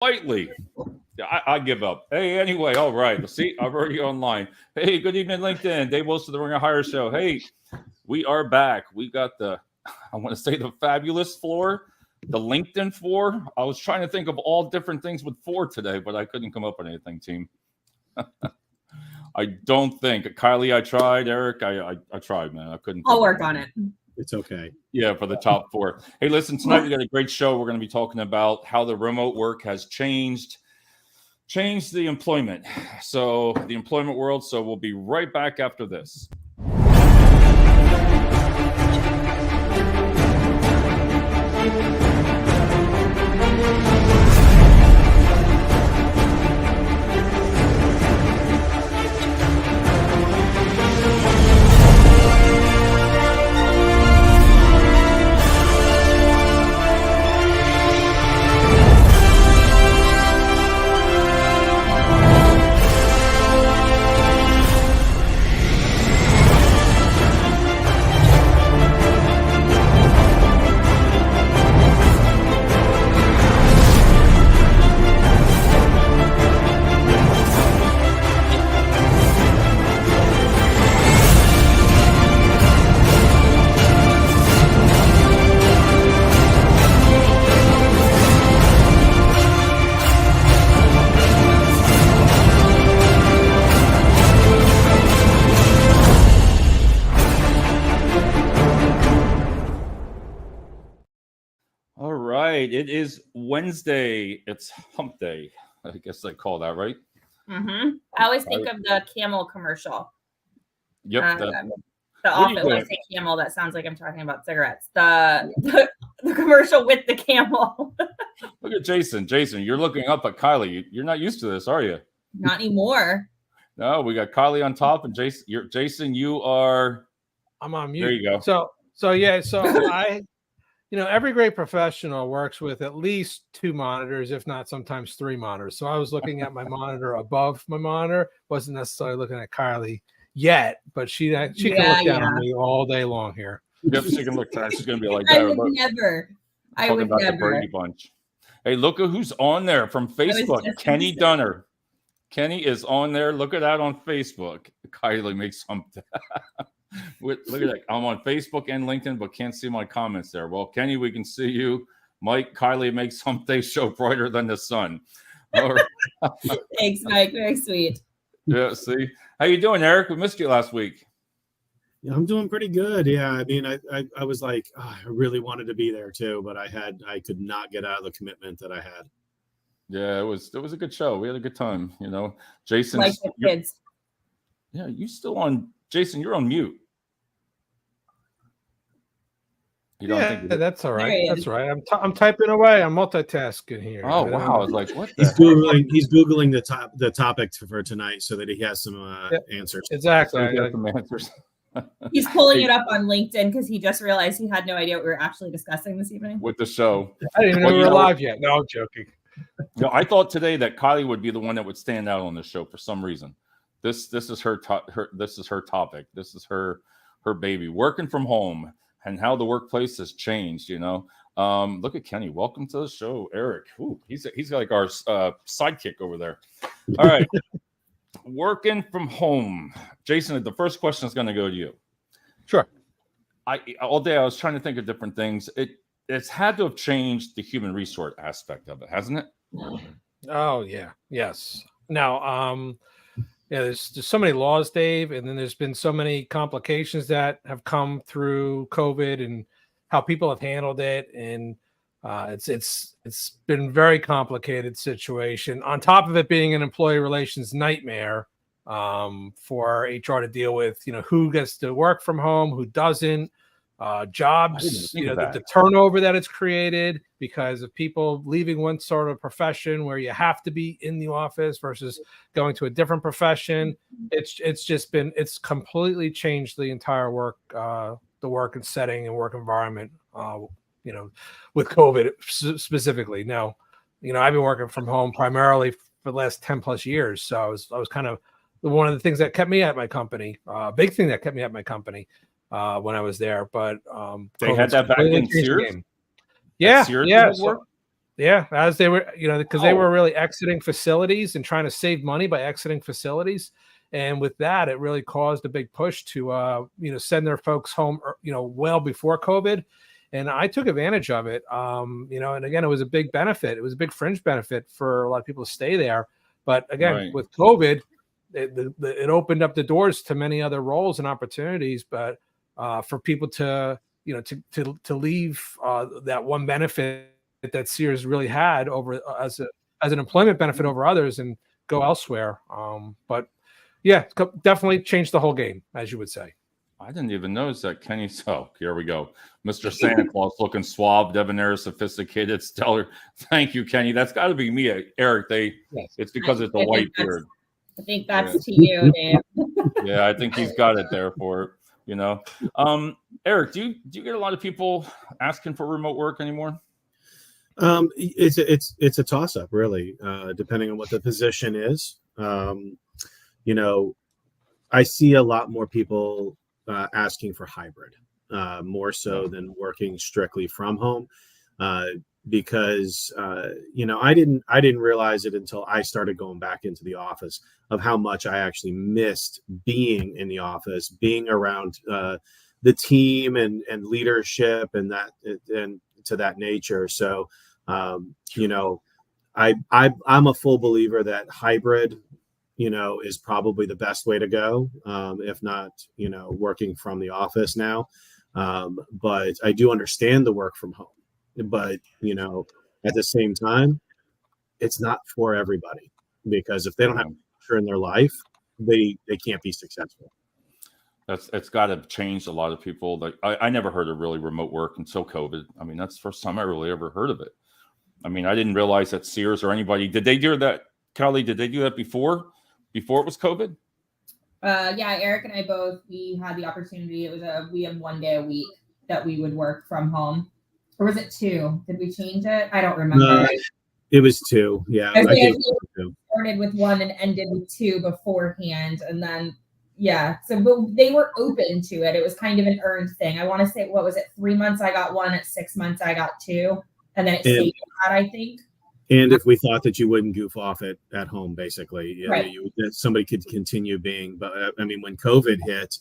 Lightly. I give up. Hey, anyway, all right. See, I'm already online. Hey, good evening, LinkedIn. Dave Wilson, the Ring of Hire Show. Hey, we are back. We got I want to say the fabulous floor, the LinkedIn floor. I was trying to think of all different things with four today, but I couldn't come up with anything, team. I don't think. Kylie, I tried. Eric, I tried, man. I couldn't. I'll work on it. It's okay. Yeah, for the top four. Hey, listen, tonight we got a great show. We're going to be talking about how the remote work has changed the employment. So the employment world. So we'll be right back after this. It is Wednesday. It's hump day. I guess they call that, right? Mm-hmm. I always think of the Camel commercial. Yep. The office. When I say Camel, that sounds like I'm talking about cigarettes. The commercial with the camel. Look at Jason. Jason, you're looking up at Kylie. You're not used to this, are you? Not anymore. No, we got Kylie on top, and Jason, you are. I'm on mute. There you go. So I. Every great professional works with at least two monitors, if not sometimes three monitors. So I was looking at my monitor above my monitor, wasn't necessarily looking at Kylie yet, but she can look down on me all day long here. Yep, she can look down. She's going to be like that. I would never. The Brady Bunch. Hey, look at who's on there from Facebook. Kenny Dunner. Kenny is on there. Look at that on Facebook. Kylie makes something. Look at that. I'm on Facebook and LinkedIn, but can't see my comments there. Well, Kenny, we can see you. Mike, Kylie makes someday show brighter than the sun. All right. Thanks, Mike. Very sweet. Yeah, see. How you doing, Eric? We missed you last week. Yeah, I'm doing pretty good. Yeah, I mean, I was like, I really wanted to be there too, but I could not get out of the commitment that I had. Yeah, it was a good show. We had a good time. Jason. Like the kids. Yeah, you still on? Jason, you're on mute. That's all right. That's right. I'm typing away. I'm multitasking here. Oh wow! I was like, what? He's googling the topic for tonight so that he has some answers. Exactly. I got some answers. He's pulling it up on LinkedIn because he just realized he had no idea what we were actually discussing this evening with the show. I didn't even know we were live yet. No, I'm joking. No, I thought today that Kylie would be the one that would stand out on this show for some reason. This is her this is her topic. This is her baby. Working from home and how the workplace has changed. Look at Kenny. Welcome to the show, Eric. Ooh, he's like our sidekick over there. All right, working from home. Jason, the first question is going to go to you. Sure. All day I was trying to think of different things. It's had to have changed the human resource aspect of it, hasn't it? Oh yeah. Yes. Now, there's so many laws, Dave, and then there's been so many complications that have come through COVID and how people have handled it, and it's been a very complicated situation. On top of it being an employee relations nightmare for HR to deal with, who gets to work from home, who doesn't, jobs, the turnover that it's created because of people leaving one sort of profession where you have to be in the office versus going to a different profession. It's completely changed the entire work and setting and work environment, with COVID specifically. Now, I've been working from home primarily for the last 10 plus years. So I was kind of one of the things that kept me at my company, big thing that kept me at my company when I was there. But they had that back in Sears. Yeah, Sears yeah. Yeah, as they were, because they Oh. were really exiting facilities and trying to save money by exiting facilities. And with that, it really caused a big push to, send their folks home, well before COVID. And I took advantage of it. And again, it was a big benefit. It was a big fringe benefit for a lot of people to stay there. But again, Right. with COVID, it opened up the doors to many other roles and opportunities. But for people to leave that one benefit that Sears really had over as an employment benefit over others and go elsewhere. But yeah, definitely changed the whole game, as you would say. I didn't even notice that Kenny. So here we go. Mr. Santa Claus looking suave, debonair, sophisticated, stellar. Thank you, Kenny. That's got to be me, Eric. It's because it's the white beard. I think that's to you, Dave. Yeah, I think he's got it there for it, Eric, do you get a lot of people asking for remote work anymore? It's a toss up, really, depending on what the position is. I see a lot more people asking for hybrid, more so than working strictly from home, because I didn't realize it until I started going back into the office of how much I actually missed being in the office, being around the team and leadership and to that nature. So I'm a full believer that hybrid is probably the best way to go, if not, working from the office now. But I do understand the work from home. But, at the same time, it's not for everybody, because if they don't have structure in their life, they can't be successful. It's got to change a lot of people. Like I never heard of really remote work until COVID. I mean, that's the first time I really ever heard of it. I mean, I didn't realize that Sears or anybody, did they do that? Kelly, did they do that before it was COVID? Yeah, Eric and I we had the opportunity. We had 1 day a week that we would work from home. Or was it 2? Did we change it? I don't remember. It was 2. Yeah. I think we started with 1 and ended with 2 beforehand. And then, but they were open to it. It was kind of an earned thing. I want to say, what was it? 3 months I got 1, at 6 months I got 2. And then it stayed at that, I think. And if we thought that you wouldn't goof off at home, basically, right. That somebody could continue being. But I mean, when COVID hit,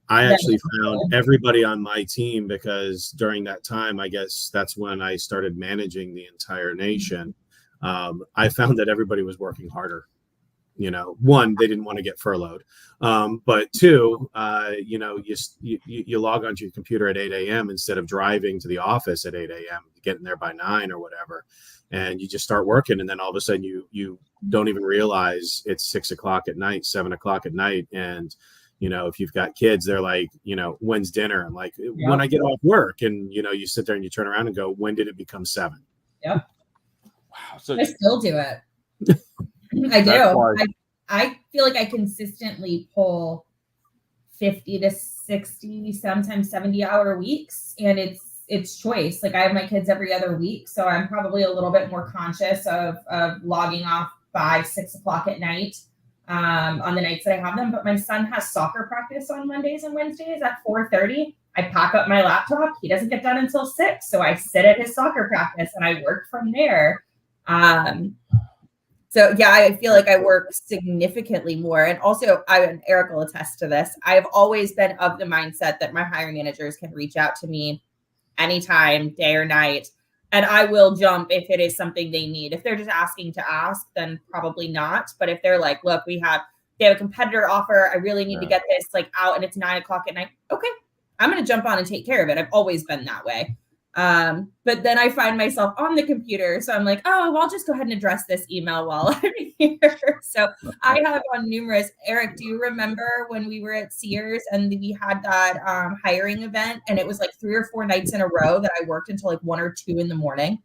I actually found everybody on my team, because during that time, I guess that's when I started managing the entire nation. I found that everybody was working harder. One, they didn't want to get furloughed. But 2, you log onto your computer at 8 a.m. instead of driving to the office at 8 a.m., getting there by 9 or whatever. And you just start working. And then all of a sudden you don't even realize it's 6 o'clock at night, 7 o'clock at night. And, if you've got kids, they're like, when's dinner? I'm like, when I get off work. And, you sit there and you turn around and go, when did it become 7? Yep. Wow. So I still do it. I do. I feel like I consistently pull 50 to 60, sometimes 70-hour weeks. And it's choice. Like I have my kids every other week. So I'm probably a little bit more conscious of logging off 5, 6 o'clock at night on the nights that I have them. But my son has soccer practice on Mondays and Wednesdays at 4:30. I pack up my laptop. He doesn't get done until 6. So I sit at his soccer practice and I work from there. So yeah, I feel like I work significantly more. And also, Eric will attest to this. I've always been of the mindset that my hiring managers can reach out to me anytime, day or night, and I will jump if it is something they need. If they're just asking to ask, then probably not. But if they're like, look, they have a competitor offer, I really need to get this out, and it's 9 o'clock at night. Okay, I'm going to jump on and take care of it. I've always been that way. But then I find myself on the computer. So I'm like, well, I'll just go ahead and address this email while I'm here. So I have on numerous. Eric, do you remember when we were at Sears and we had that hiring event, and it was like 3 or 4 nights in a row that I worked until like 1 or 2 in the morning?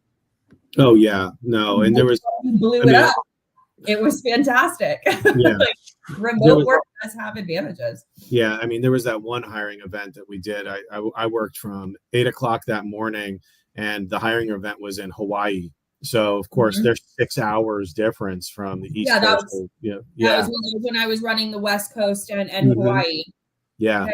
Oh yeah, no. And there was, blew it up. It was fantastic. Yeah. Remote work does have advantages. Yeah. I mean, there was that one hiring event that we did. I worked from 8 o'clock that morning, and the hiring event was in Hawaii. So of course there's 6 hours difference from the East Coast. That was when I was running the West Coast and Hawaii. Yeah.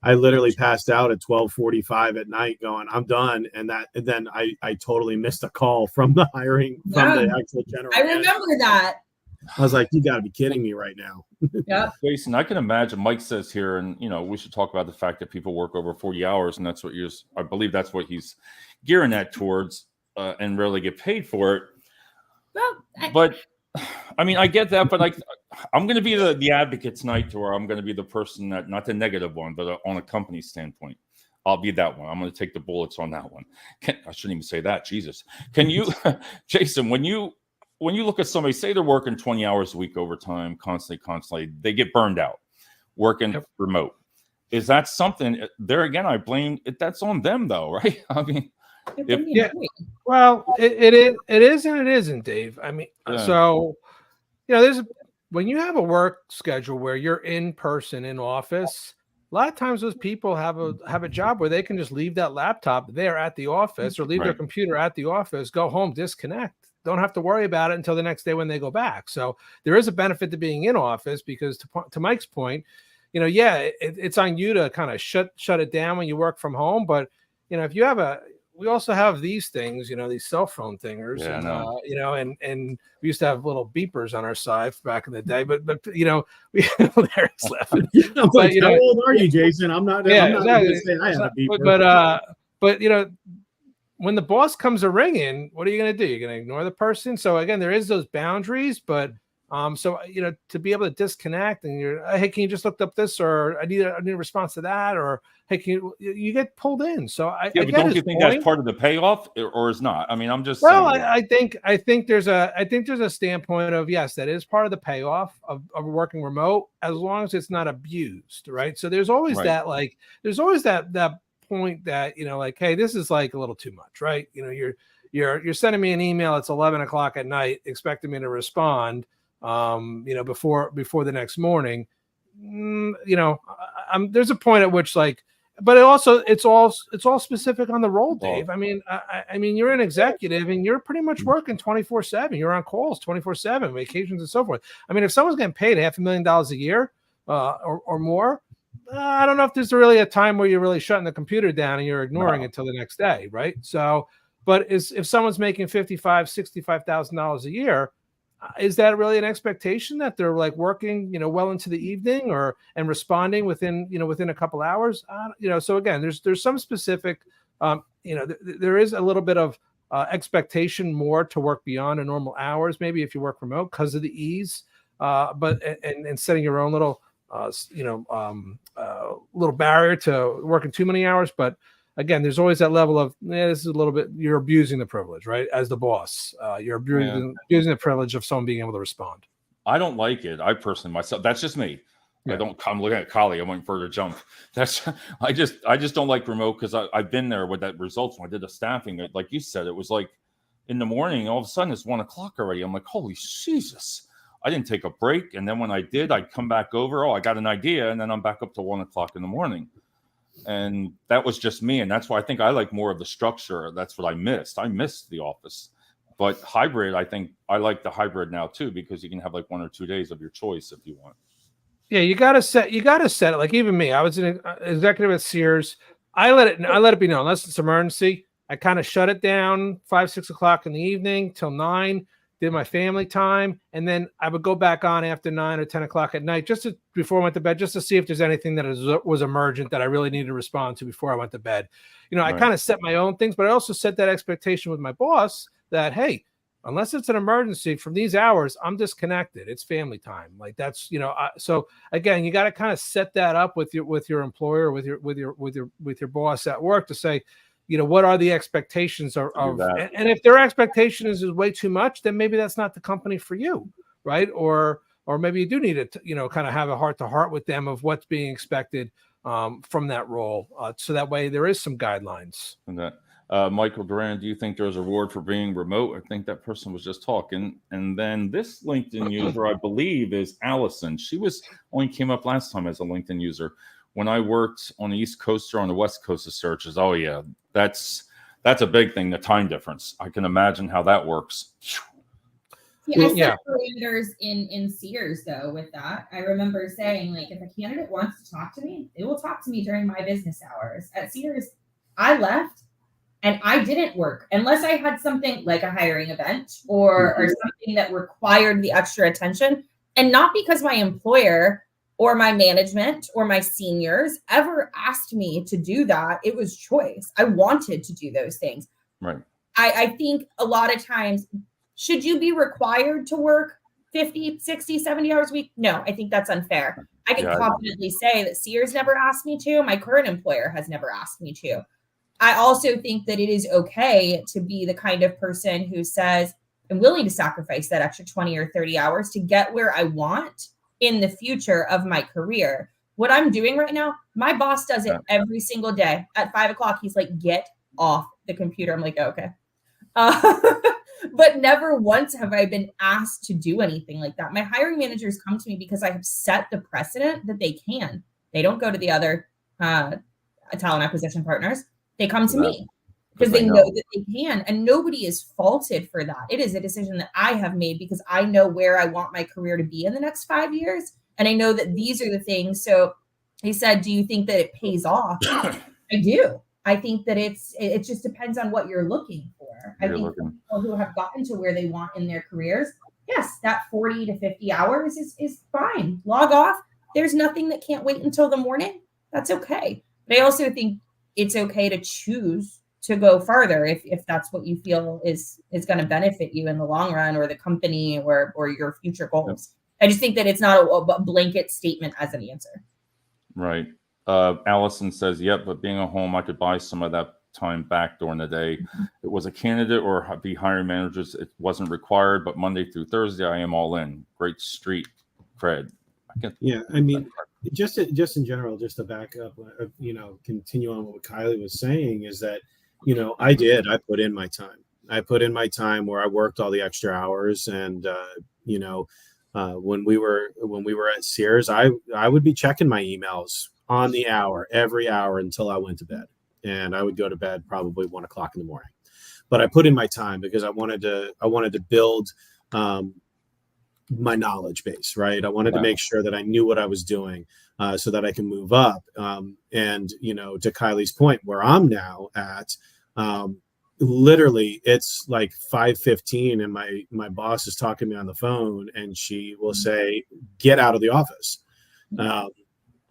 I literally passed out at 12:45 at night going, I'm done. And then I totally missed a call from the actual general I manager. remember that. I was like, you got to be kidding me right now. Yep. Jason, I can imagine. Mike says here, and we should talk about the fact that people work over 40 hours, and that's what I believe that's what he's gearing that towards, and rarely get paid for it. Well, But I mean, I get that, but I'm going to be the advocate tonight, to where I'm going to be the person that, not the negative one, but on a company standpoint, I'll be that one. I'm going to take the bullets on that one. I shouldn't even say that. Jesus, can you, Jason, when you look at somebody, say they're working 20 hours a week overtime, constantly, they get burned out working remote. Is that something there again? I blame it. That's on them though, right? I mean, well, it is and it isn't, Dave. I mean, so, when you have a work schedule where you're in person in office, a lot of times those people have a job where they can just leave that laptop there at the office, or leave their computer at the office, go home, disconnect. Don't have to worry about it until the next day when they go back. So there is a benefit to being in office, because to Mike's point, it's on you to kind of shut it down when you work from home. But, if you have we also have these things, these cell phone thingers, and we used to have little beepers on our side back in the day, but we there's laughing. But, how old are you, Jason? I'm not. Yeah, I'm not exactly. going to say I had a beeper. But when the boss comes a ringing, what are you going to do? You're going to ignore the person. So again, there is those boundaries, but to be able to disconnect, and hey, can you just look up this, or I need a response to that, or hey, you get pulled in. So but don't you think that's part of the payoff, or is not? I mean, I'm just saying. I think there's a standpoint of, yes, that is part of the payoff of working remote, as long as it's not abused, right? So there's always that point that hey, this is like a little too much, right? You're sending me an email, it's 11 o'clock at night, expecting me to respond before the next morning. There's a point at which but it's all specific on the role, Dave. I mean, you're an executive and you're pretty much working 24/7. You're on calls 24/7, vacations and so forth. I mean, if someone's getting paid $500,000 a year or more, I don't know if there's really a time where you're really shutting the computer down and you're ignoring it till the next day, right? So, but if someone's making $65,000 a year, is that really an expectation that they're working, well into the evening and responding within a couple hours? So again, there's some specific, there is a little bit of expectation more to work beyond the normal hours, maybe if you work remote because of the ease, but setting your own little, little barrier to working too many hours. But again, there's always that level of, this is a little bit, you're abusing the privilege, right? As the boss, you're abusing the privilege of someone being able to respond. I don't like it. I personally, myself, that's just me. Yeah. I'm looking at Kali. I'm waiting for her to jump. I just don't like remote, because I've been there with that results when I did the staffing. Like you said, it was like in the morning, all of a sudden it's 1 o'clock already. I'm like, holy Jesus. I didn't take a break. And then when I did, I'd come back over. I got an idea. And then I'm back up to 1 o'clock in the morning. And that was just me. And that's why I think I like more of the structure. That's what I missed. I missed the office. But hybrid, I think I like the hybrid now too, because you can have 1 or 2 days of your choice if you want. Yeah, you gotta set it. Like even me, I was an executive at Sears. I let it be known, unless it's emergency. I kind of shut it down 5, 6 o'clock in the evening till 9. Did my family time, and then I would go back on after 9 or 10 o'clock at night, before I went to bed, just to see if there's anything that was emergent that I really needed to respond to before I went to bed. I kind of set my own things, but I also set that expectation with my boss that, hey, unless it's an emergency from these hours, I'm disconnected. It's family time. Like that's, so again, you got to kind of set that up with your employer, with your boss at work to say, what are the expectations of and if their expectation is way too much, then maybe that's not the company for you, right? Or maybe you do need to, kind of have a heart-to-heart with them of what's being expected from that role. So that way there is some guidelines. And that, Michael Duran, do you think there's a reward for being remote? I think that person was just talking. And then this LinkedIn user, I believe, is Allison. She only came up last time as a LinkedIn user. When I worked on the East Coast or on the West Coast of searches, oh yeah, that's a big thing, the time difference. I can imagine how that works. Yeah, I set Yeah. parameters in Sears though with that. I remember saying, like, if a candidate wants to talk to me, they will talk to me during my business hours. At Sears, I left and I didn't work unless I had something like a hiring event or something that required the extra attention. And not because my employer or my management or my seniors ever asked me to do that. It was choice. I wanted to do those things. Right. I think a lot of times, should you be required to work 50, 60, 70 hours a week? No, I think that's unfair. I can confidently say that Sears never asked me to. My current employer has never asked me to. I also think that it is okay to be the kind of person who says, I'm willing to sacrifice that extra 20 or 30 hours to get where I want in the future of my career. What I'm doing right now, my boss does it every single day. At 5 o'clock, he's like, get off the computer. I'm like, oh, okay. But never once have I been asked to do anything like that. My hiring managers come to me because I have set the precedent that they can. They don't go to the other talent acquisition partners. They come to me because they know that they can. And nobody is faulted for that. It is a decision that I have made because I know where I want my career to be in the next 5 years. And I know that these are the things. So he said, do you think that it pays off? I do. I think that it just depends on what you're looking for. I think people who have gotten to where they want in their careers, yes, that 40 to 50 hours is fine. Log off. There's nothing that can't wait until the morning. That's okay. But I also think it's okay to choose to go farther if that's what you feel is going to benefit you in the long run, or the company, or your future goals. I just think that it's not a blanket statement as an answer. Right. Allison says, yep, but being at home, I could buy some of that time back during the day. It was a candidate or be hiring managers. It wasn't required, but Monday through Thursday, I am all in. Great street cred. I mean, just in general, just to back up, continue on what Kylie was saying is that, I put in my time. I put in my time where I worked all the extra hours, and when we were at Sears, I would be checking my emails on the hour, every hour until I went to bed, and I would go to bed probably 1 o'clock in the morning. But I put in my time because I wanted to build my knowledge base, right? I wanted to make sure that I knew what I was doing, so that I can move up. And to Kylie's point, where I'm now at, literally it's like 5:15 and my boss is talking to me on the phone, and she will say, get out of the office,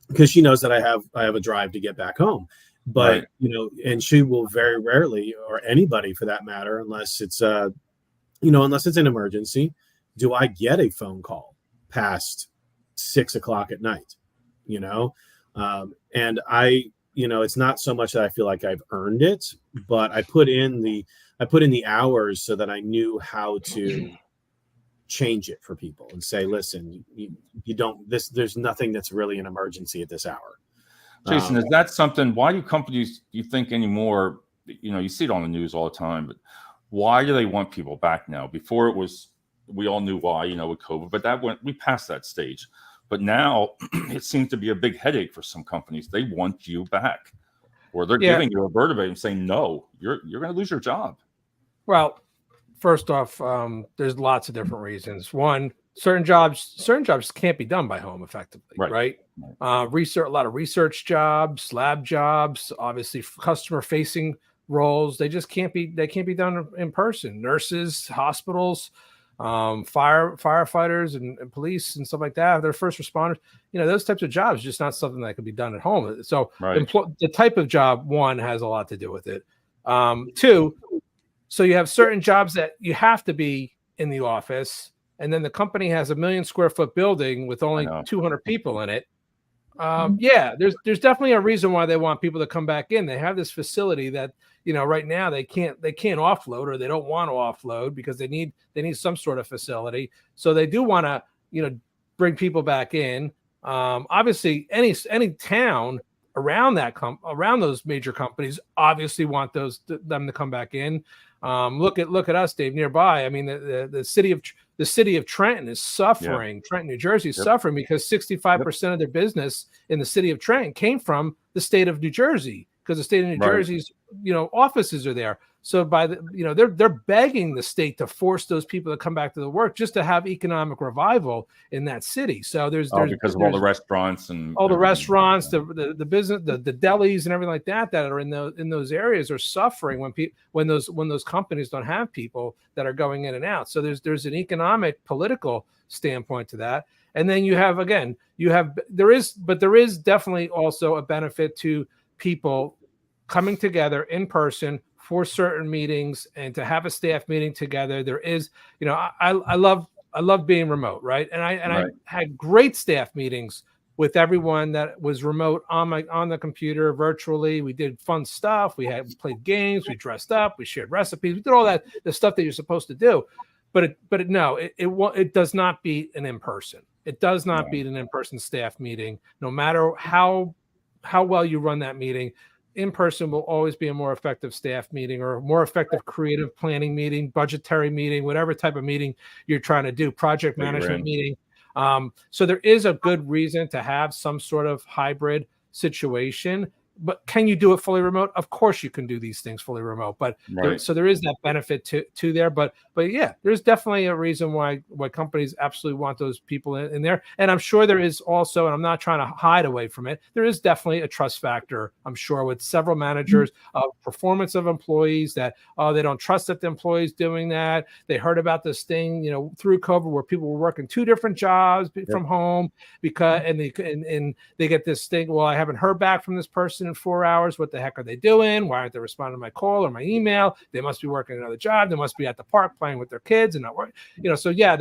because she knows that I have a drive to get back home. But and she will very rarely, or anybody for that matter, unless it's an emergency, do I get a phone call past 6 o'clock at night. And I, it's not so much that I feel like I've earned it, but I put in the hours so that I knew how to change it for people and say, listen, you don't, there's nothing that's really an emergency at this hour. Jason, is that something, why do companies, you think anymore, you see it on the news all the time, but why do they want people back now? Before it was, we all knew why, with COVID, but we passed that stage. But now it seems to be a big headache for some companies. They want you back, or they're giving you a vertebrae and saying, no, you're going to lose your job. Well, first off, there's lots of different reasons. One, certain jobs can't be done by home effectively, right? Research, a lot of research jobs, lab jobs, obviously customer facing roles. They just can't be done in person. Nurses, hospitals, firefighters and police and stuff like that, they're first responders, those types of jobs, just not something that can be done at home. So the type of job, one, has a lot to do with it. Two, so you have certain jobs that you have to be in the office, and then the company has a 1 million square foot building with only 200 people in it. There's definitely a reason why they want people to come back in. They have this facility that, right now they can't offload, or they don't want to offload because they need some sort of facility. So they do want to, bring people back in. Obviously any town around around those major companies obviously want them to come back in. Look at us, Dave, nearby. I mean, the city of Trenton is suffering. Yeah. Trenton, New Jersey is suffering because 65% of their business in the city of Trenton came from the state of New Jersey, because the state of New Jersey's, offices are there. So by the, they're begging the state to force those people to come back to the work just to have economic revival in that city. So there's because of all the restaurants and all the everything. restaurants, the business, the delis and everything like that are in those areas are suffering when those companies don't have people that are going in and out. So there's an economic, political standpoint to that. And then there is definitely also a benefit to people coming together in person for certain meetings and to have a staff meeting together. There is, I love being remote, right? And I had great staff meetings with everyone that was remote on the computer virtually. We did fun stuff. We played games. We dressed up. We shared recipes. We did all that, the stuff that you're supposed to do. But it does not beat an in-person. It does not beat an in-person staff meeting, no matter how well you run that meeting. In-person will always be a more effective staff meeting or a more effective creative planning meeting, budgetary meeting, whatever type of meeting you're trying to do, project management meeting. So there is a good reason to have some sort of hybrid situation. But can you do it fully remote? Of course you can do these things fully remote, but so there is that benefit to there. But yeah, there's definitely a reason why companies absolutely want those people in there. And I'm sure there is also, and I'm not trying to hide away from it, there is definitely a trust factor, I'm sure, with several managers of performance of employees that, they don't trust that the employees doing that. They heard about this thing, through COVID where people were working 2 different jobs from home because, and they get this thing, well, I haven't heard back from this person in 4 hours. What the heck are they doing? Why aren't they responding to my call or my email? They must be working another job. They must be at the park playing with their kids and not working. So yeah,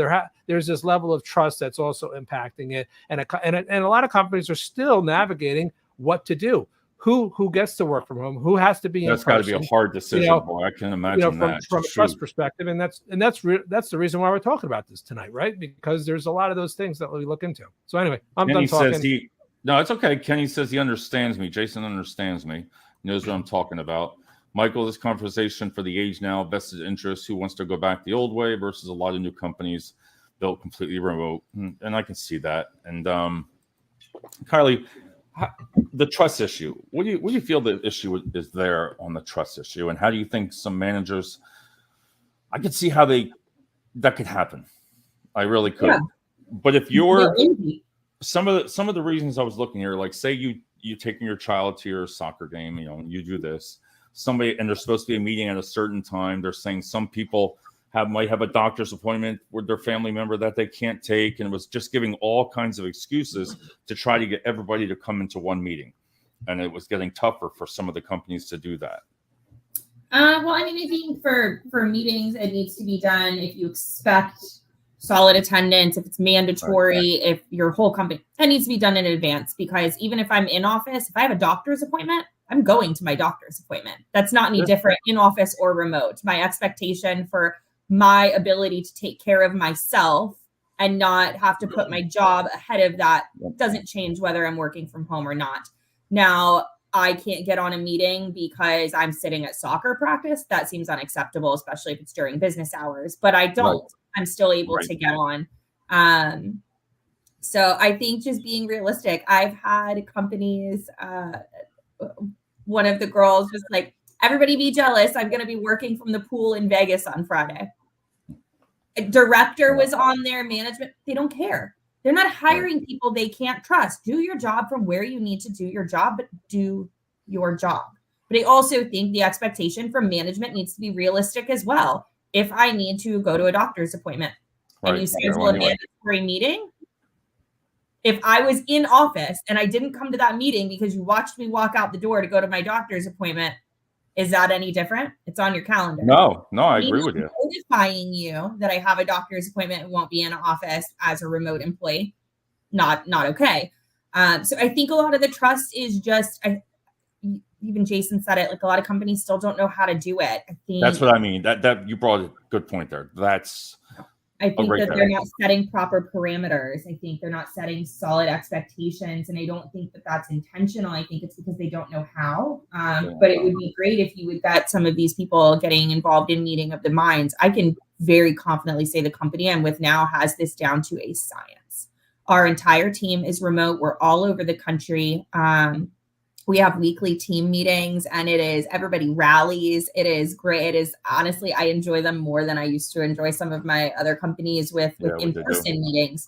there's this level of trust that's also impacting it. And a lot of companies are still navigating what to do. Who gets to work from home? Who has to be in person? That's got to be a hard decision. Boy, I can imagine that. From a trust perspective, and that's the reason why we're talking about this tonight, right? Because there's a lot of those things that we look into. So anyway, I'm done talking. No, it's okay. Kenny says he understands me. Jason understands me. He knows what I'm talking about. Michael, this conversation for the age now, vested interest, who wants to go back the old way versus a lot of new companies built completely remote. And I can see that. And Kylie, the trust issue. What do you feel the issue is there on the trust issue? And how do you think some managers, I could see how that could happen. I really could. Yeah. But if you're... Some of the reasons I was looking here, like say you taking your child to your soccer game, you do this. Somebody, and there's supposed to be a meeting at a certain time. They're saying some people might have a doctor's appointment with their family member that they can't take, and it was just giving all kinds of excuses to try to get everybody to come into one meeting. And it was getting tougher for some of the companies to do that. Well, I think for meetings, it needs to be done if you expect solid attendance, if it's mandatory, if your whole company, that needs to be done in advance. Because even if I'm in office, if I have a doctor's appointment, I'm going to my doctor's appointment. That's not any different in office or remote. My expectation for my ability to take care of myself and not have to put my job ahead of that doesn't change whether I'm working from home or not. Now, I can't get on a meeting because I'm sitting at soccer practice. That seems unacceptable, especially if it's during business hours, but I don't. I'm still able to get on. So I think just being realistic, I've had companies, one of the girls was like, everybody be jealous. I'm going to be working from the pool in Vegas on Friday. A director was on there, management. They don't care. They're not hiring people they can't trust. Do your job from where you need to do your job, but do your job. But I also think the expectation from management needs to be realistic as well. If I need to go to a doctor's appointment and you schedule a mandatory meeting, if I was in office and I didn't come to that meeting because you watched me walk out the door to go to my doctor's appointment, is that any different? It's on your calendar. No, I agree with you. Notifying you that I have a doctor's appointment and won't be in office as a remote employee, not okay. So I think a lot of the trust is just, even Jason said it, like a lot of companies still don't know how to do it. I think that's what I mean. That you brought a good point there. I think that they're not setting proper parameters. I think they're not setting solid expectations. And I don't think that that's intentional. I think it's because they don't know how. But it would be great if you would get some of these people getting involved in meeting of the minds. I can very confidently say the company I'm with now has this down to a science. Our entire team is remote. We're all over the country. We have weekly team meetings, and everybody rallies. It is great. It is honestly, I enjoy them more than I used to enjoy some of my other companies with in-person meetings.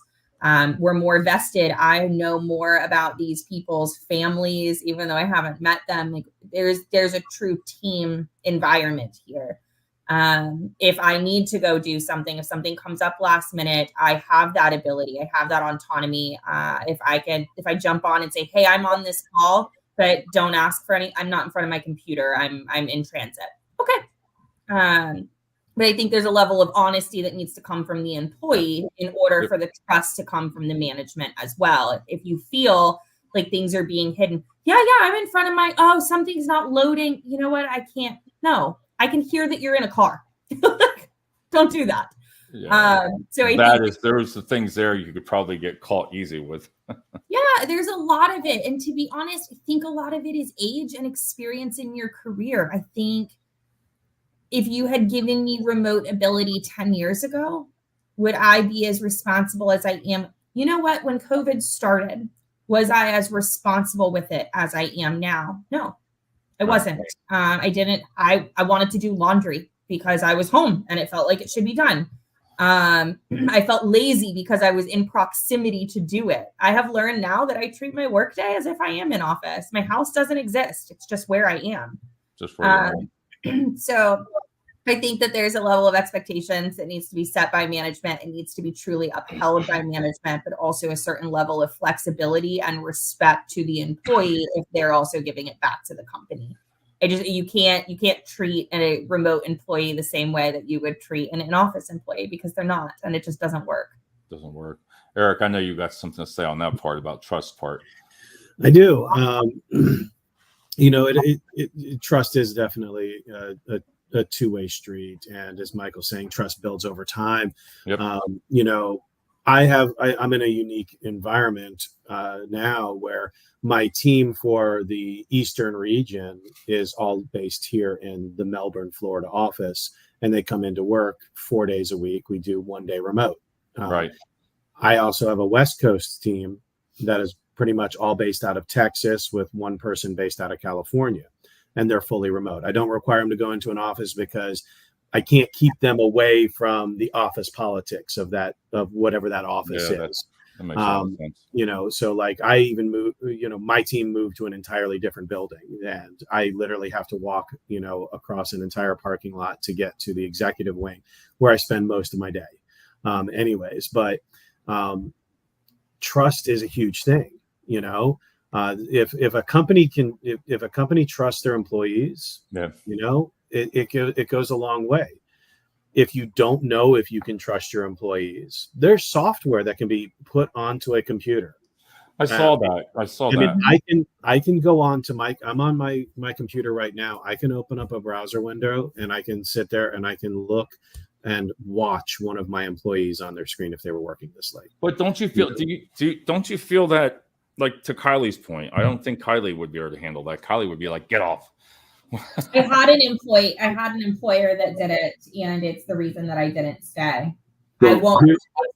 We're more vested. I know more about these people's families, even though I haven't met them. Like there's a true team environment here. If I need to go do something, if something comes up last minute, I have that ability. I have that autonomy. If I jump on and say, hey, I'm on this call, but don't ask for I'm not in front of my computer. I'm in transit. Okay. But I think there's a level of honesty that needs to come from the employee in order for the trust to come from the management as well. If you feel like things are being hidden, I'm in front of something's not loading. You know what? I can't. No, I can hear that you're in a car. Don't do that. Yeah. So there's the things there you could probably get caught easy with. Yeah, there's a lot of it. And to be honest, I think a lot of it is age and experience in your career. I think if you had given me remote ability 10 years ago, would I be as responsible as I am? You know what? When COVID started, was I as responsible with it as I am now? No, I wasn't. I didn't. I wanted to do laundry because I was home and it felt like it should be done. I felt lazy because I was in proximity to do it. I have learned now that I treat my workday as if I am in office. My house doesn't exist. It's just where I am. Just where So I think that there's a level of expectations that needs to be set by management. It needs to be truly upheld by management, but also a certain level of flexibility and respect to the employee if they're also giving it back to the company. You can't treat a remote employee the same way that you would treat an in-office employee because they're not, and it just doesn't work. Eric, I know you got something to say on that part about trust part. I do. Trust is definitely a two-way street, and as Michael's saying, trust builds over time. Yep. I'm in a unique environment now where my team for the Eastern region is all based here in the Melbourne, Florida office, and they come into work 4 days a week. We do 1 day remote. Right. I also have a West Coast team that is pretty much all based out of Texas with one person based out of California, and they're fully remote. I don't require them to go into an office because I can't keep them away from the office politics of whatever that office is. That makes sense. So like I even moved, my team moved to an entirely different building, and I literally have to walk, across an entire parking lot to get to the executive wing where I spend most of my day. But trust is a huge thing, if a company trusts their employees, it goes a long way. If you don't know if you can trust your employees, there's software that can be put onto a computer. I saw that. I can go on to I'm on my computer right now. I can open up a browser window and I can sit there and I can look and watch one of my employees on their screen if they were working this late. But don't you feel? Don't you feel that? Like to Kylie's point, I don't think Kylie would be able to handle that. Kylie would be like, "Get off." I had an employer that did it, and it's the reason that I didn't stay. I won't.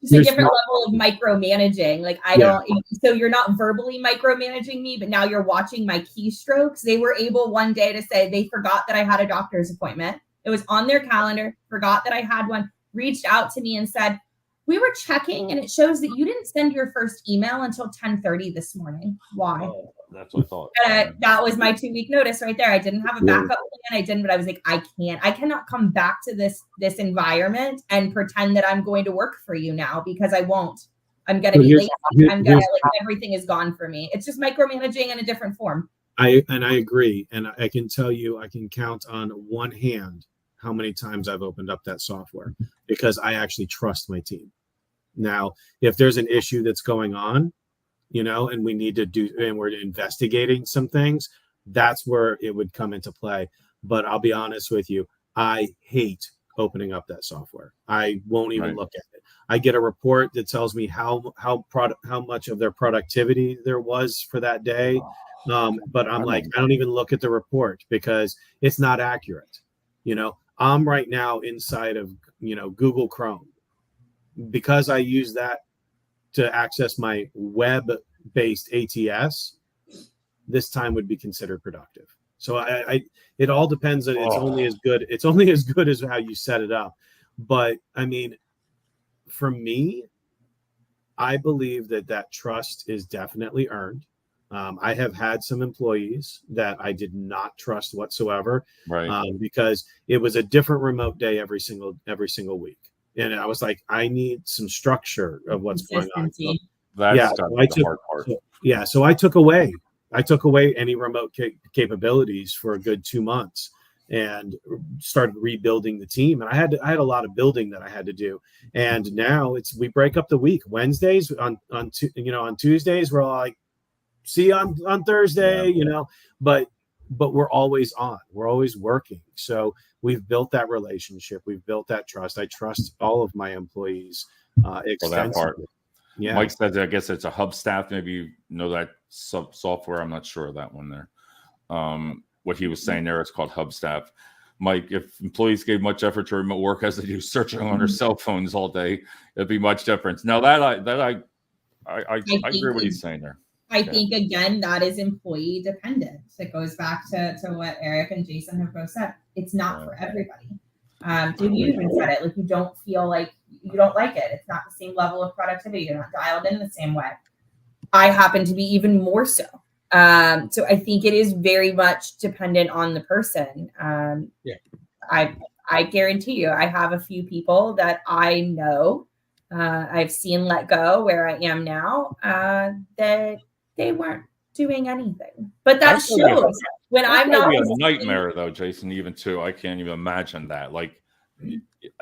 It's a different level of micromanaging. Like don't. So you're not verbally micromanaging me, but now you're watching my keystrokes. They were able one day to say they forgot that I had a doctor's appointment. It was on their calendar. Forgot that I had one. Reached out to me and said, we were checking and it shows that you didn't send your first email until 10:30 this morning. Why? Oh, that's what I thought. That was my 2-week notice right there. I didn't have a backup plan. But I was like, I cannot come back to this environment and pretend that I'm going to work for you now because I won't. I'm going to be late. Everything is gone for me. It's just micromanaging in a different form. I agree. And I can tell you, I can count on one hand how many times I've opened up that software because I actually trust my team. Now, if there's an issue that's going on, and we need to and we're investigating some things, that's where it would come into play. But I'll be honest with you, I hate opening up that software. I won't even look at it. I get a report that tells me how much of their productivity there was for that day. But I'm like, I don't even look at the report because it's not accurate. I'm right now inside of, Google Chrome. Because I use that to access my web-based ATS, this time would be considered productive. So it all depends. It's Oh. only as good. It's only as good as how you set it up. But I mean, for me, I believe that trust is definitely earned. I have had some employees that I did not trust whatsoever, Right. because it was a different remote day every single week, and I was like, I need some structure of what's going on. Consistency. That's Yeah, gotta so be I the took- hard part. So I took away any remote capabilities for a good 2 months and started rebuilding the team. And I had a lot of building that I had to do. And now we break up the week. Wednesdays on Tuesdays we're all like, see you on Thursday, but we're always on. We're always working. So we've built that relationship. We've built that trust. I trust all of my employees extensively. part. Yeah. Mike says, I guess it's a Hubstaff. Maybe you know that software. I'm not sure of that one there. What he was saying there is called Hubstaff. Mike, if employees gave much effort to remote work as they do searching on their cell phones all day, it'd be much different. Now I agree with what he's saying there. I think again that is employee dependent. It goes back to what Eric and Jason have both said. It's not for everybody. Dude, you even said it. Like you don't feel like you don't like it. It's not the same level of productivity. You're not dialed in the same way. I happen to be even more so. So I think it is very much dependent on the person. I guarantee you, I have a few people that I know I've seen let go where I am now that they weren't doing anything. But that That's gonna be shows when I'm not a nightmare though, Jason, even too. I can't even imagine that. Like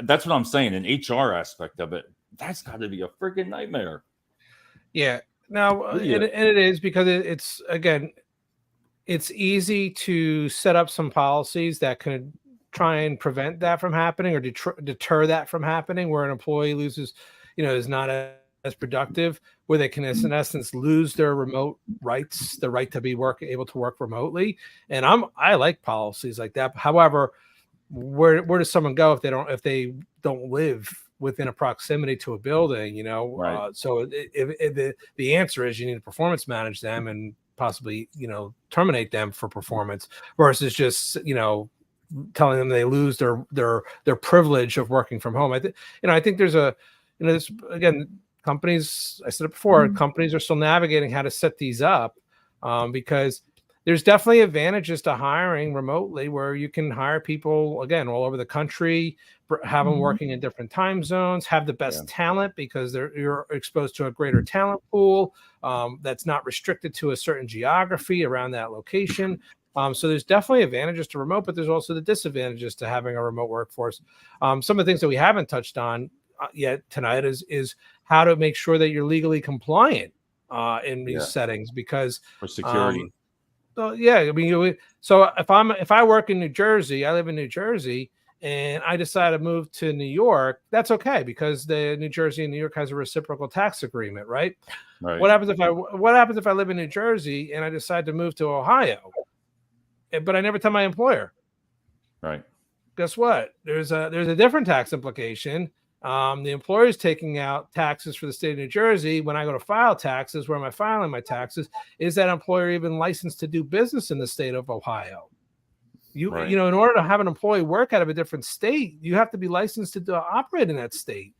that's what I'm saying. An HR aspect of it, that's got to be a freaking nightmare. Yeah. Now, and it is because it's again, it's easy to set up some policies that could try and prevent that from happening or deter that from happening, where an employee loses, is not as productive, where they can, in essence, lose their remote rights, the right to be able to work remotely. And I like policies like that. However, where does someone go if they don't live within a proximity to a building? Right. So if the answer is you need to performance manage them and possibly terminate them for performance versus just telling them they lose their privilege of working from home. I think there's this again. Companies, I said it before, companies are still navigating how to set these up because there's definitely advantages to hiring remotely where you can hire people, again, all over the country, have them working in different time zones, have the best talent because you're exposed to a greater talent pool that's not restricted to a certain geography around that location. So there's definitely advantages to remote, but there's also the disadvantages to having a remote workforce. Some of the things that we haven't touched on yet tonight is how to make sure that you're legally compliant in these settings because for security. So if I work in New Jersey, I live in New Jersey, and I decide to move to New York, that's okay because the New Jersey and New York has a reciprocal tax agreement, right? Right. What happens if I live in New Jersey and I decide to move to Ohio, but I never tell my employer? Right. Guess what? There's a different tax implication. The employer is taking out taxes for the state of New Jersey. When I go to file taxes, where am I filing my taxes? Is that employer even licensed to do business in the state of Ohio? In order to have an employee work out of a different state, you have to be licensed to operate in that state.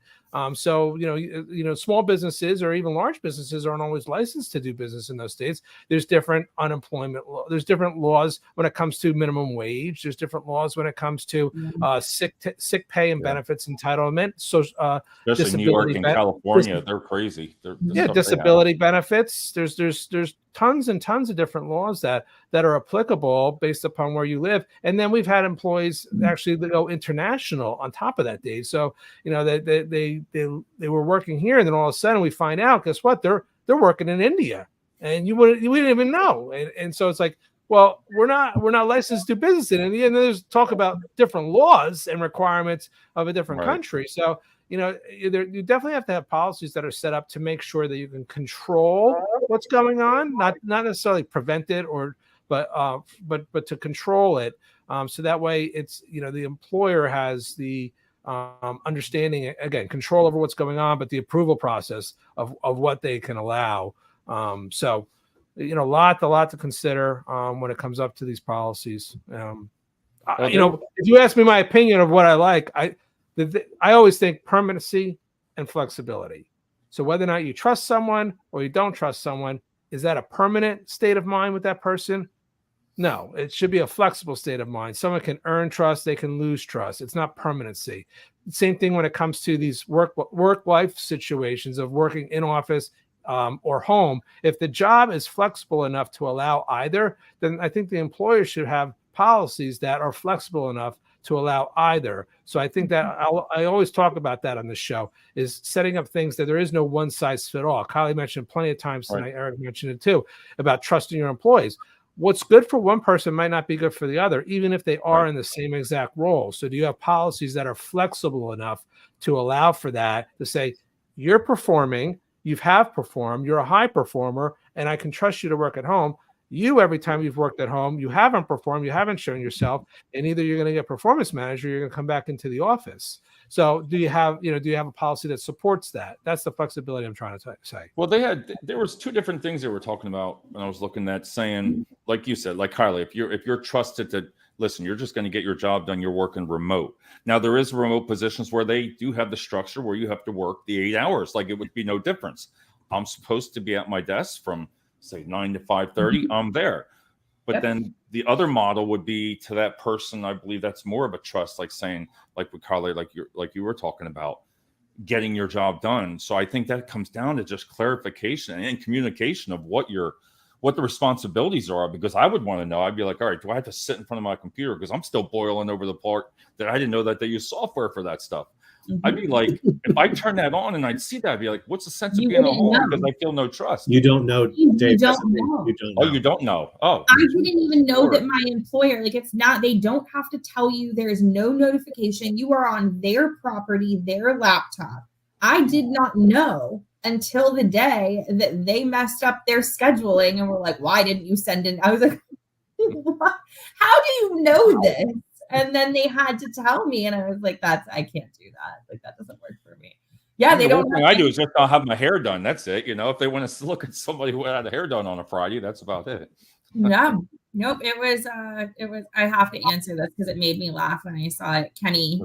Small businesses or even large businesses aren't always licensed to do business in those states. There's different unemployment law. There's different laws when it comes to minimum wage. There's different laws when it comes to sick pay and benefits entitlement. So, especially New York and California, they're crazy. Disability benefits. There's tons and tons of different laws that are applicable based upon where you live. And then we've had employees actually go international on top of that, Dave. So, they were working here, and then all of a sudden we find out, guess what? They're working in India, and we didn't even know. And so it's like, well, we're not licensed to do business in India. And then there's talk about different laws and requirements of a different country. So, you definitely have to have policies that are set up to make sure that you can control what's going on, not necessarily prevent it but to control it. So that way it's, the employer has the understanding, again, control over what's going on, but the approval process of what they can allow. So a lot to consider when it comes up to these policies. If you ask me my opinion of what I like, I always think permanency and flexibility. So whether or not you trust someone or you don't trust someone, is that a permanent state of mind with that person? No, it should be a flexible state of mind. Someone can earn trust, they can lose trust. It's not permanency. Same thing when it comes to these work-life situations of working in office or home. If the job is flexible enough to allow either, then I think the employer should have policies that are flexible enough to allow either. So I think that I always talk about that on the show, is setting up things that there is no one size fit all. Kylie mentioned plenty of times tonight, Eric mentioned it too, about trusting your employees. What's good for one person might not be good for the other, even if they are in the same exact role. So do you have policies that are flexible enough to allow for that, to say, you're performing, you have performed, you're a high performer, and I can trust you to work at home. You, every time you've worked at home, you haven't performed, you haven't shown yourself, and either you're going to get performance manager, or you're going to come back into the office. So do you have a policy that supports that? That's the flexibility I'm trying to say. Well, there was two different things they were talking about when I was looking at, saying, like you said, like Kylie, if you're trusted to listen, you're just going to get your job done, you're working remote. Now there is remote positions where they do have the structure where you have to work the 8 hours. Like, it would be no difference. I'm supposed to be at my desk from say 9 to 5:30, I'm there. But then the other model would be to that person, I believe that's more of a trust, like saying, like with Carly, like you were talking about, getting your job done. So I think that comes down to just clarification and communication of what the responsibilities are, because I would want to know. I'd be like, all right, do I have to sit in front of my computer? Because I'm still boiling over the part that I didn't know that they use software for that stuff. I'd be like, if I turn that on and I'd see that, I'd be like, what's the sense of being at home? Because I feel no trust. You don't know, Dave. You don't know. Oh, you don't know. Oh, I didn't even know that my employer, they don't have to tell you. There's no notification. You are on their property, their laptop. I did not know until the day that they messed up their scheduling and were like, why didn't you send in? I was like, what? How do you know this? And then they had to tell me, and I was like, I can't do that. Like, that doesn't work for me. Yeah, they don't. The thing I do is just I'll have my hair done. That's it. If they want to look at somebody who had a hair done on a Friday, that's about it. Yeah. Nope. It was, I have to answer this because it made me laugh when I saw it. Kenny,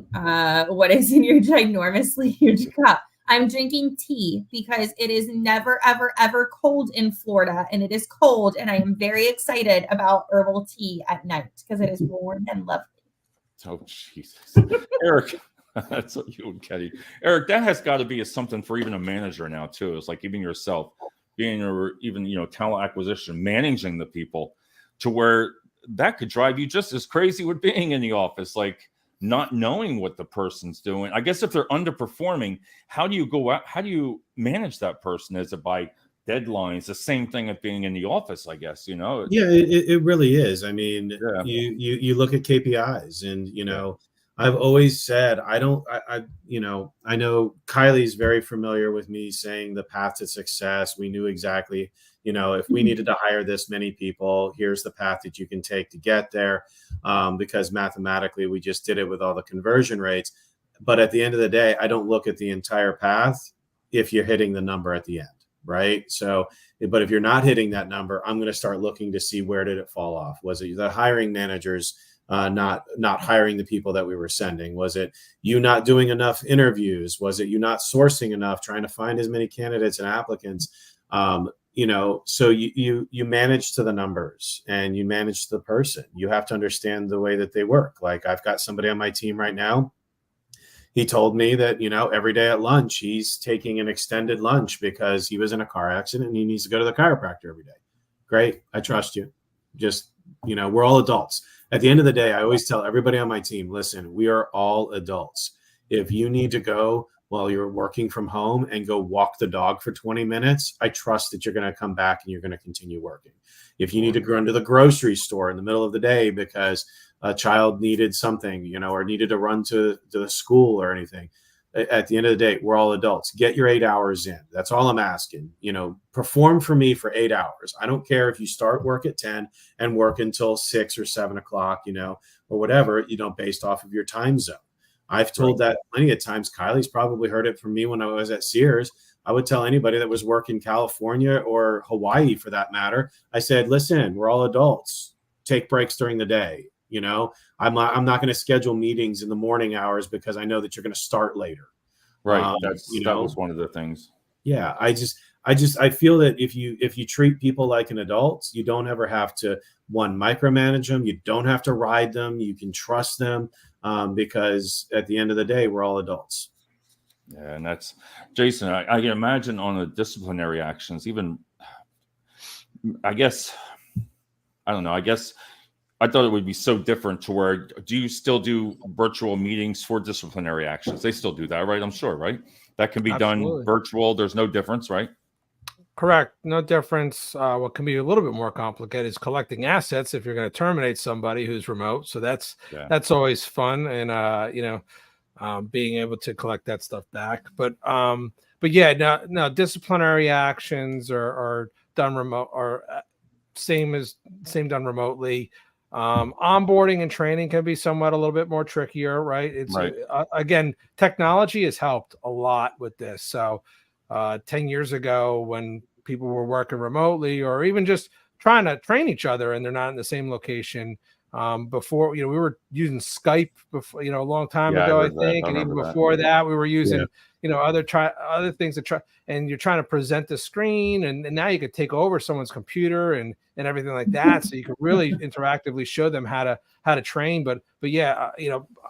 what is in your ginormously huge cup? I'm drinking tea because it is never, ever, ever cold in Florida, and it is cold. And I am very excited about herbal tea at night because it is warm and lovely. Oh, Jesus. Eric, that's what you and Kenny. Eric, that has got to be something for even a manager now, too. It's like even yourself, being even talent acquisition, managing the people, to where that could drive you just as crazy with being in the office, like not knowing what the person's doing. I guess if they're underperforming, how do you go out? How do you manage that person? Is it by deadlines? The same thing as being in the office, I guess, Yeah, it really is. I mean, you look at KPIs, and I've always said I know Kylie's very familiar with me saying the path to success. We knew exactly, if we needed to hire this many people, here's the path that you can take to get there, because mathematically we just did it with all the conversion rates. But at the end of the day, I don't look at the entire path if you're hitting the number at the end. Right. So, but if you're not hitting that number, I'm going to start looking to see where did it fall off? Was it the hiring managers not hiring the people that we were sending? Was it you not doing enough interviews? Was it you not sourcing enough, trying to find as many candidates and applicants? So you manage to the numbers and you manage the person. You have to understand the way that they work. Like, I've got somebody on my team right now. He told me that, every day at lunch, he's taking an extended lunch because he was in a car accident and he needs to go to the chiropractor every day. Great. I trust you. Just, we're all adults. At the end of the day, I always tell everybody on my team, listen, we are all adults. If you need to go while you're working from home and go walk the dog for 20 minutes, I trust that you're going to come back and you're going to continue working. If you need to run to the grocery store in the middle of the day because a child needed something, or needed to run to the school or anything, at the end of the day, we're all adults. Get your 8 hours in. That's all I'm asking. Perform for me for 8 hours. I don't care if you start work at 10 and work until 6 or 7 o'clock, or whatever, based off of your time zone. I've told that plenty of times. Kylie's probably heard it from me when I was at Sears. I would tell anybody that was working California or Hawaii for that matter. I said, listen, we're all adults. Take breaks during the day. You know, I'm not going to schedule meetings in the morning hours because I know that you're going to start later. Right. That was one of the things. Yeah. I feel that if you treat people like an adult, you don't ever have to micromanage them. You don't have to ride them. You can trust them because at the end of the day, we're all adults. Yeah, and that's Jason. I can imagine on the disciplinary actions, even I guess I don't know. I guess I thought it would be so different to where do you still do virtual meetings for disciplinary actions? They still do that, right? I'm sure, right? That can be done virtual. There's no difference, right? Correct. No difference. What can be a little bit more complicated is collecting assets if you're going to terminate somebody who's remote. So that's always fun, and being able to collect that stuff back. But yeah, no, disciplinary actions are done remote or same done remotely. Onboarding and training can be somewhat a little bit more trickier, right? It's right. Again, technology has helped a lot with this. So 10 years ago when people were working remotely or even just trying to train each other and they're not in the same location, before, we were using Skype before, a long time ago, I think. And even before that, we were using, other things to try, and you're trying to present the screen and now you could take over someone's computer and everything like that. So you could really interactively show them how to train. But yeah,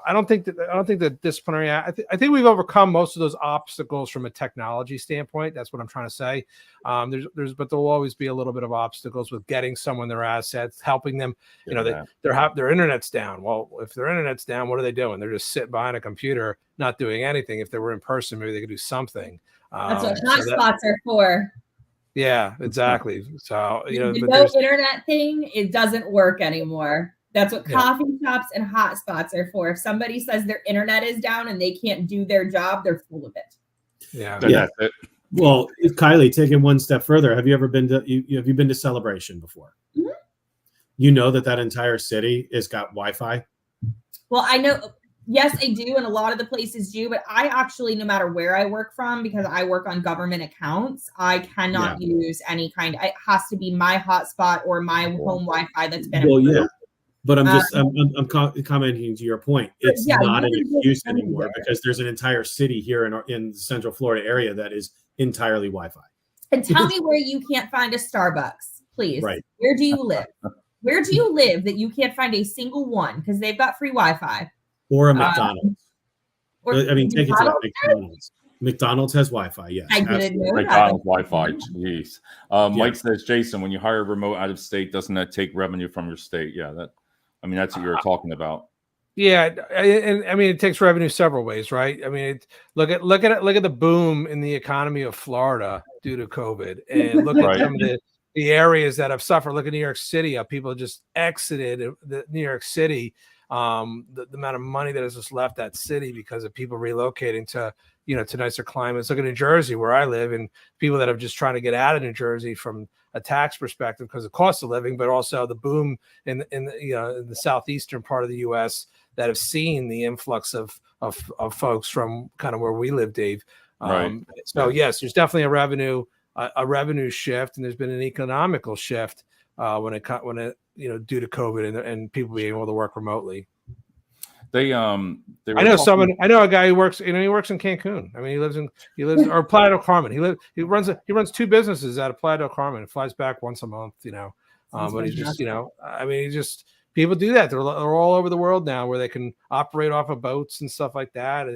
I don't think that disciplinary, I think we've overcome most of those obstacles from a technology standpoint. That's what I'm trying to say. But there'll always be a little bit of obstacles with getting someone their assets, helping them, their internet's down. Well, if their internet's down, what are they doing? They're just sitting behind a computer, not doing anything. If they were in person, maybe they could do something. That's what hotspots are for. Yeah, exactly. So, the internet thing, it doesn't work anymore. That's what coffee shops and hotspots are for. If somebody says their internet is down and they can't do their job, they're full of it. Yeah. That's it. Well, Kylie, take it one step further. Have you ever been to have you been to Celebration before? Mm-hmm. You know that entire city has got Wi-Fi? Well, I know. Yes, I do. And a lot of the places do. But I actually, no matter where I work from, because I work on government accounts, I cannot use any kind. It has to be my hotspot or my home Wi-Fi that's been approved. Yeah. But I'm just I'm commenting to your point. It's not an excuse anymore because there's an entire city here in the Central Florida area that is entirely Wi-Fi. And tell me where you can't find a Starbucks, please. Right. Where do you live? Where do you live that you can't find a single one because they've got free Wi-Fi? Or a McDonald's. Take it to McDonald's. McDonald's has Wi-Fi, yes. I didn't know McDonald's Wi-Fi, jeez. Mike says, Jason, when you hire remote out of state, doesn't that take revenue from your state? Yeah, that's what you're talking about. Yeah, and it takes revenue several ways, right? Look at the boom in the economy of Florida due to COVID, and look at some of the areas that have suffered. Look at New York City, how people just exited New York City. The amount of money that has just left that city because of people relocating to nicer climates. Look at New Jersey, where I live, and people that have just trying to get out of New Jersey from a tax perspective because of cost of living, but also the boom in the southeastern part of the U.S. that have seen the influx of folks from kind of where we live, Dave. So yes, there's definitely a revenue shift, and there's been an economical shift when it due to COVID and people being able to work remotely. I know a guy who works. He works in Cancun. He lives or Playa del Carmen. He runs two businesses out of Playa del Carmen. Flies back once a month. But he's just people do that. They're all over the world now, where they can operate off of boats and stuff like that.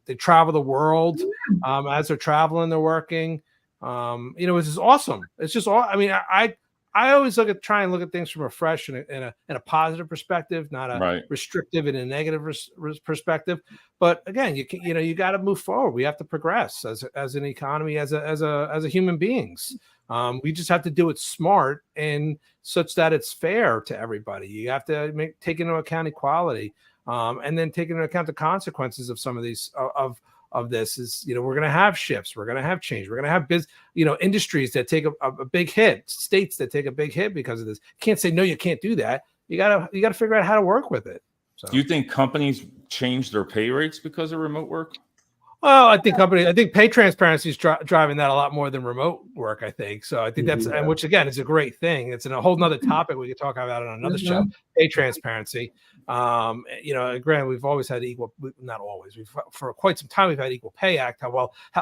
They travel the world as they're traveling. They're working. It's just awesome. It's just all. I always try and look at things from a fresh and a positive perspective, not a restrictive and a negative perspective. But again, you got to move forward. We have to progress as an economy, as a human beings. We just have to do it smart and such that it's fair to everybody. You have to take into account equality, and then take into account the consequences of some of these of this is, we're going to have shifts. We're going to have change. We're going to have industries that take a big hit, states that take a big hit because of this. You can't say, no, you can't do that. You got to figure out how to work with it. So. Do you think companies change their pay rates because of remote work? Well, I think pay transparency is driving that a lot more than remote work. I think so. I think that's, and which again is a great thing. It's a whole nother topic we could talk about it on another show. Pay transparency. Granted, we've always had equal, not always. For quite some time we've had Equal Pay Act.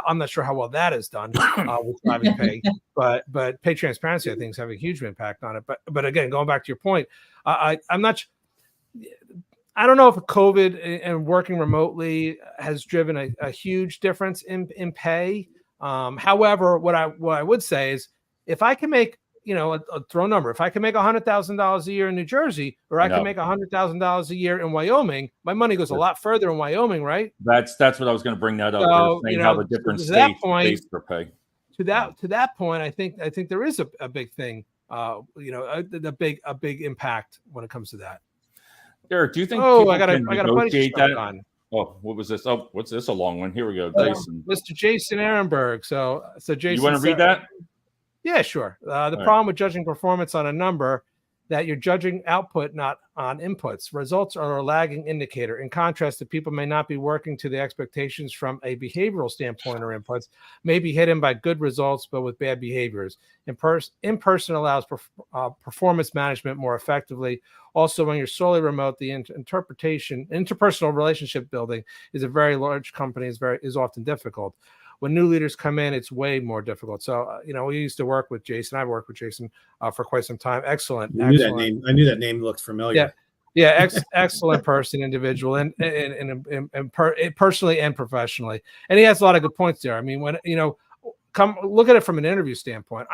I'm not sure how well that is done with driving pay, but pay transparency I think is having a huge impact on it. But again, going back to your point, I'm not. I don't know if COVID and working remotely has driven a huge difference in pay. However, what I would say is if I can make, a throw number, if I can make $100,000 a year in New Jersey, or I can make $100,000 a year in Wyoming, my money goes a lot further in Wyoming, right? That's what I was going to bring that up. So, how the different to that states point, for pay. To that point, I think there is a big thing, a big impact when it comes to that. Derek, do you think? I got a bunch that? On. Oh, what was this? Oh, what's this? A long one. Here we go, Jason. Mr. Jason Ehrenberg. So Jason, you want to read that? Yeah, sure. The problem with judging performance on a number that you're judging output, not on inputs. Results are a lagging indicator. In contrast, the people may not be working to the expectations from a behavioral standpoint or inputs, may be hidden by good results, but with bad behaviors. In-person allows performance management more effectively. Also, when you're solely remote, the interpersonal relationship building is a very large company is often difficult. When new leaders come in, it's way more difficult. So, we used to work with Jason. I've worked with Jason for quite some time. Excellent. I knew that name looked familiar. Yeah. Excellent person, individual, and personally and professionally. And he has a lot of good points there. I mean, when, come look at it from an interview standpoint,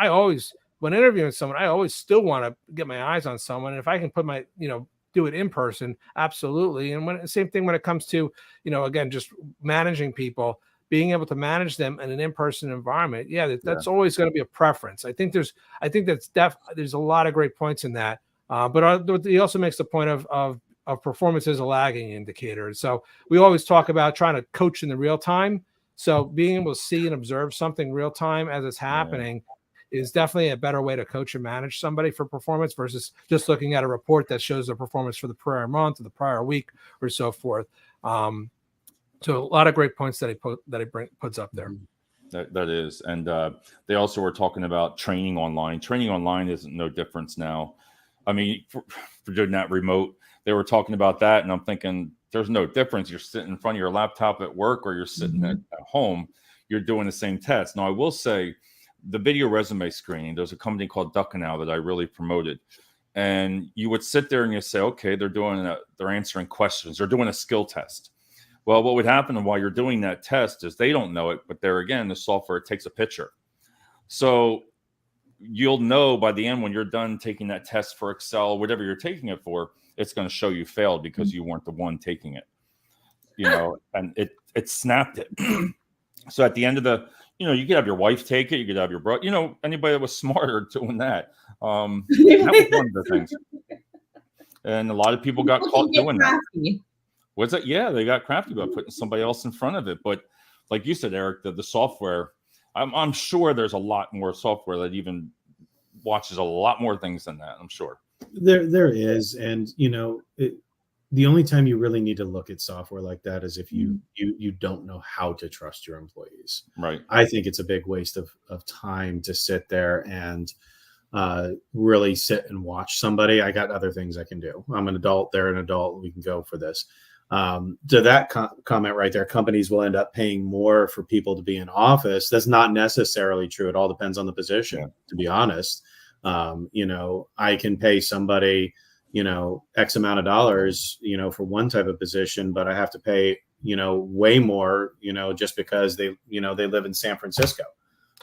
when interviewing someone, I always still want to get my eyes on someone. And if I can put my, do it in person, absolutely. And same thing when it comes to, again, just managing people, being able to manage them in an in-person environment. That's always going to be a preference. I think there's a lot of great points in that. But he also makes the point of performance as a lagging indicator. So we always talk about trying to coach in the real time. So being able to see and observe something real time as it's happening is definitely a better way to coach and manage somebody for performance versus just looking at a report that shows the performance for the prior month or the prior week or so forth. So a lot of great points that he puts up there. That is, and they also were talking about training online. Training online isn't no difference now. I mean, for doing that remote, they were talking about that, and I'm thinking there's no difference. You're sitting in front of your laptop at work, or you're sitting at home. You're doing the same test. Now, I will say, the video resume screening. There's a company called Duckanow that I really promoted, and you would sit there and you say, okay, they're answering questions. They're doing a skill test. Well, what would happen while you're doing that test is they don't know it, but there again, the software takes a picture. So you'll know by the end when you're done taking that test for Excel, whatever you're taking it for, it's going to show you failed because you weren't the one taking it, and it snapped it. So at the end of you could have your wife take it, you could have your brother, anybody that was smarter doing that. That was one of the things. And a lot of people got caught doing that. Was it? Yeah, they got crafty about putting somebody else in front of it. But like you said, Eric, the software, I'm sure there's a lot more software that even watches a lot more things than that. I'm sure. There is. And, the only time you really need to look at software like that is if you don't know how to trust your employees. Right. I think it's a big waste of time to sit there and really sit and watch somebody. I got other things I can do. I'm an adult. They're an adult. We can go for this. To that comment right there, companies will end up paying more for people to be in office. That's not necessarily true. It all depends on the position, to be honest. I can pay somebody, X amount of dollars, for one type of position, but I have to pay, way more, just because they live in San Francisco,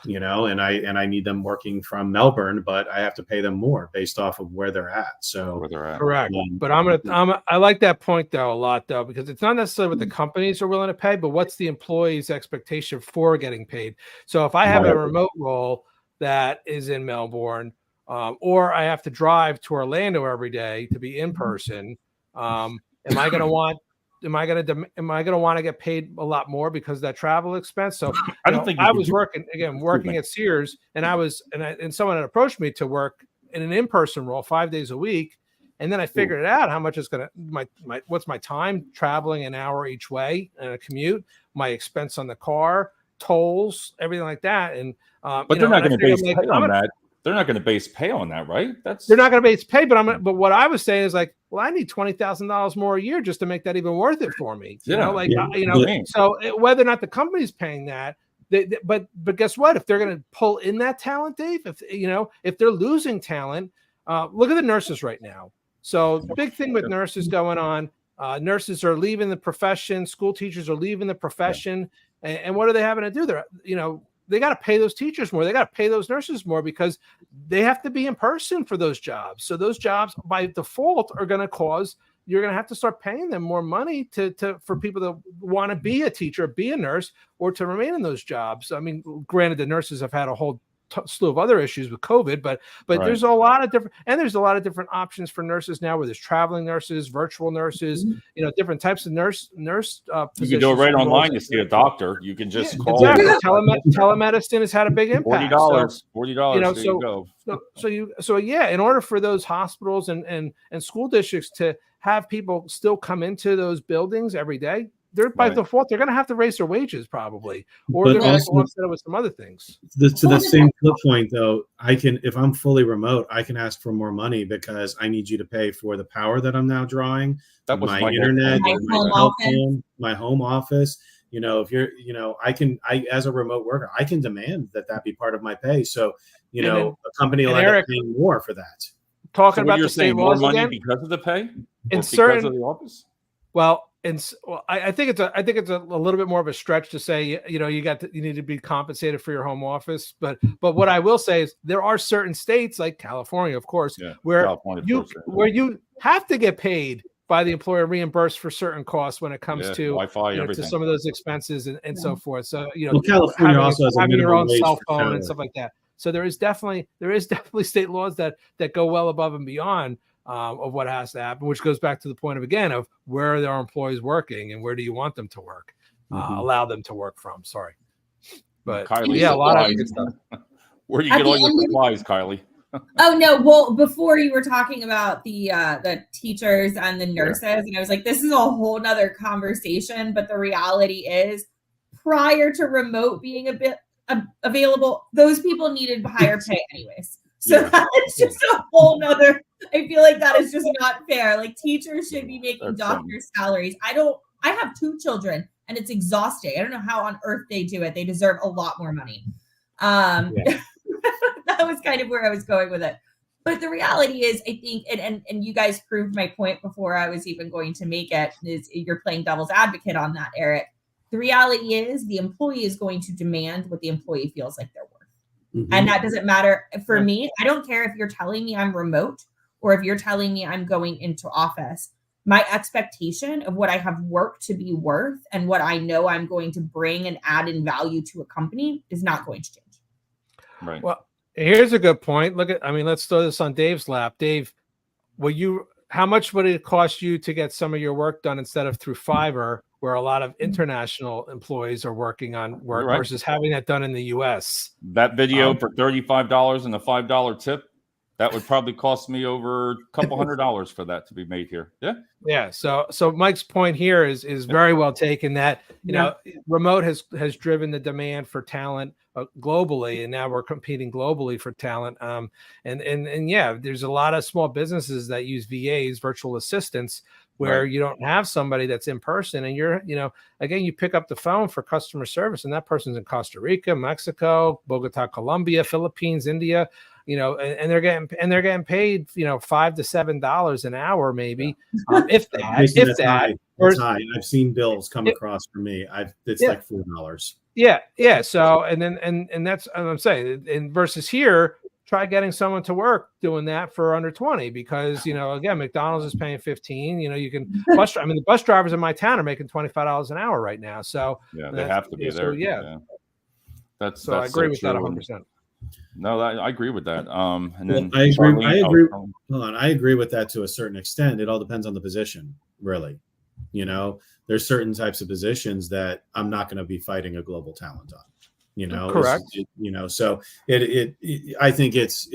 and I need them working from Melbourne, but I have to pay them more based off of where they're at. So correct. But I like that point though a lot though, because it's not necessarily what the companies are willing to pay, but what's the employee's expectation for getting paid. So if I have a remote role that is in Melbourne, or I have to drive to Orlando every day to be in person, am I going to want to get paid a lot more because of that travel expense? So I don't think I was working at Sears, and someone had approached me to work in an in-person role 5 days a week, And then I figured it out how much it's going to, what's my time traveling an hour each way and a commute, my expense on the car, tolls, everything like that. And, but they're not going to base pay on that. They're not going to base pay on that, right? They're not going to base pay, but what I was saying is like, well, I need $20,000 more a year just to make that even worth it for me. So whether or not the company's paying that, but guess what? If they're going to pull in that talent, Dave, if they're losing talent, look at the nurses right now. So big thing with nurses going on. Nurses are leaving the profession. School teachers are leaving the profession. And what are they having to do? They got to pay those teachers more. They got to pay those nurses more because they have to be in person for those jobs. So those jobs by default are going to cause, you're going to have to start paying them more money for people that want to be a teacher, be a nurse, or to remain in those jobs. I mean, granted, the nurses have had a whole slew of other issues with COVID, but there's a lot of different options for nurses now, where there's traveling nurses, virtual nurses, different types of nurse positions. You can do it right online to see a doctor. You can just call. Exactly. Telemedicine has had a big impact. $40. In order for those hospitals and school districts to have people still come into those buildings every day, they're by default, they're going to have to raise their wages probably, or they're going to offset it with some other things. To the same flip point, though, if I'm fully remote, I can ask for more money because I need you to pay for the power that I'm now drawing, my internet, my home office. If you're, as a remote worker, I can demand that be part of my pay. So, a company will end up paying more for that. Talking about the state laws more money again, because of the pay, because of the office. I think it's a little bit more of a stretch to say, you need to be compensated for your home office. But what I will say is there are certain states like California, of course, where you have to get paid by the employer, reimbursed for certain costs when it comes to Wi-Fi, to some of those expenses and so forth. So California also has having your own cell phone and stuff like that. So there is definitely state laws that go well above and beyond of what has to happen, which goes back to the point of where are our employees working and where do you want them to work, allow them to work from. Sorry, but Kylie, a lot of good stuff. Where do you get all your supplies, Kylie? Oh no! Well, before you were talking about the teachers and the nurses, and I was like, this is a whole nother conversation. But the reality is, prior to remote being a bit available, those people needed higher pay anyways. So that's just a whole nother. I feel like that is just not fair. Like teachers should be making doctors' salaries. I have 2 children and it's exhausting. I don't know how on earth they do it. They deserve a lot more money. That was kind of where I was going with it. But the reality is, I think, and you guys proved my point before I was even going to make it, is you're playing devil's advocate on that, Eric. The reality is the employee is going to demand what the employee feels like they're worth. Mm-hmm. And that doesn't matter for me. I don't care if you're telling me I'm remote or if you're telling me I'm going into office. My expectation of what I have worked to be worth and what I know I'm going to bring and add in value to a company is not going to change. Right. Well, here's a good point. Let's throw this on Dave's lap. Dave, how much would it cost you to get some of your work done instead of through Fiverr, where a lot of international employees are working on work versus having that done in the U.S.? That video for $35 and a $5 tip, that would probably cost me over a couple $100 for that to be made here. Yeah. So Mike's point here is very well taken. That remote has driven the demand for talent globally, and now we're competing globally for talent. There's a lot of small businesses that use VAs, virtual assistants, where you don't have somebody that's in person, and you pick up the phone for customer service, and that person's in Costa Rica, Mexico, Bogota, Colombia, Philippines, India, and they're getting paid, $5 to $7 an hour, maybe, if that. High. It's high. I've seen bills come across for me. It's like $4. Yeah. So and that's what I'm saying. And versus here, try getting someone to work doing that for under 20, because again, McDonald's is paying 15. You can the bus drivers in my town are making $25 an hour right now. So they have to be there. So I agree with that 100%. No, I agree with that. And then I agree. Hold on, I agree with that to a certain extent. It all depends on the position, really. There's certain types of positions that I'm not going to be fighting a global talent on. Correct. So I think it's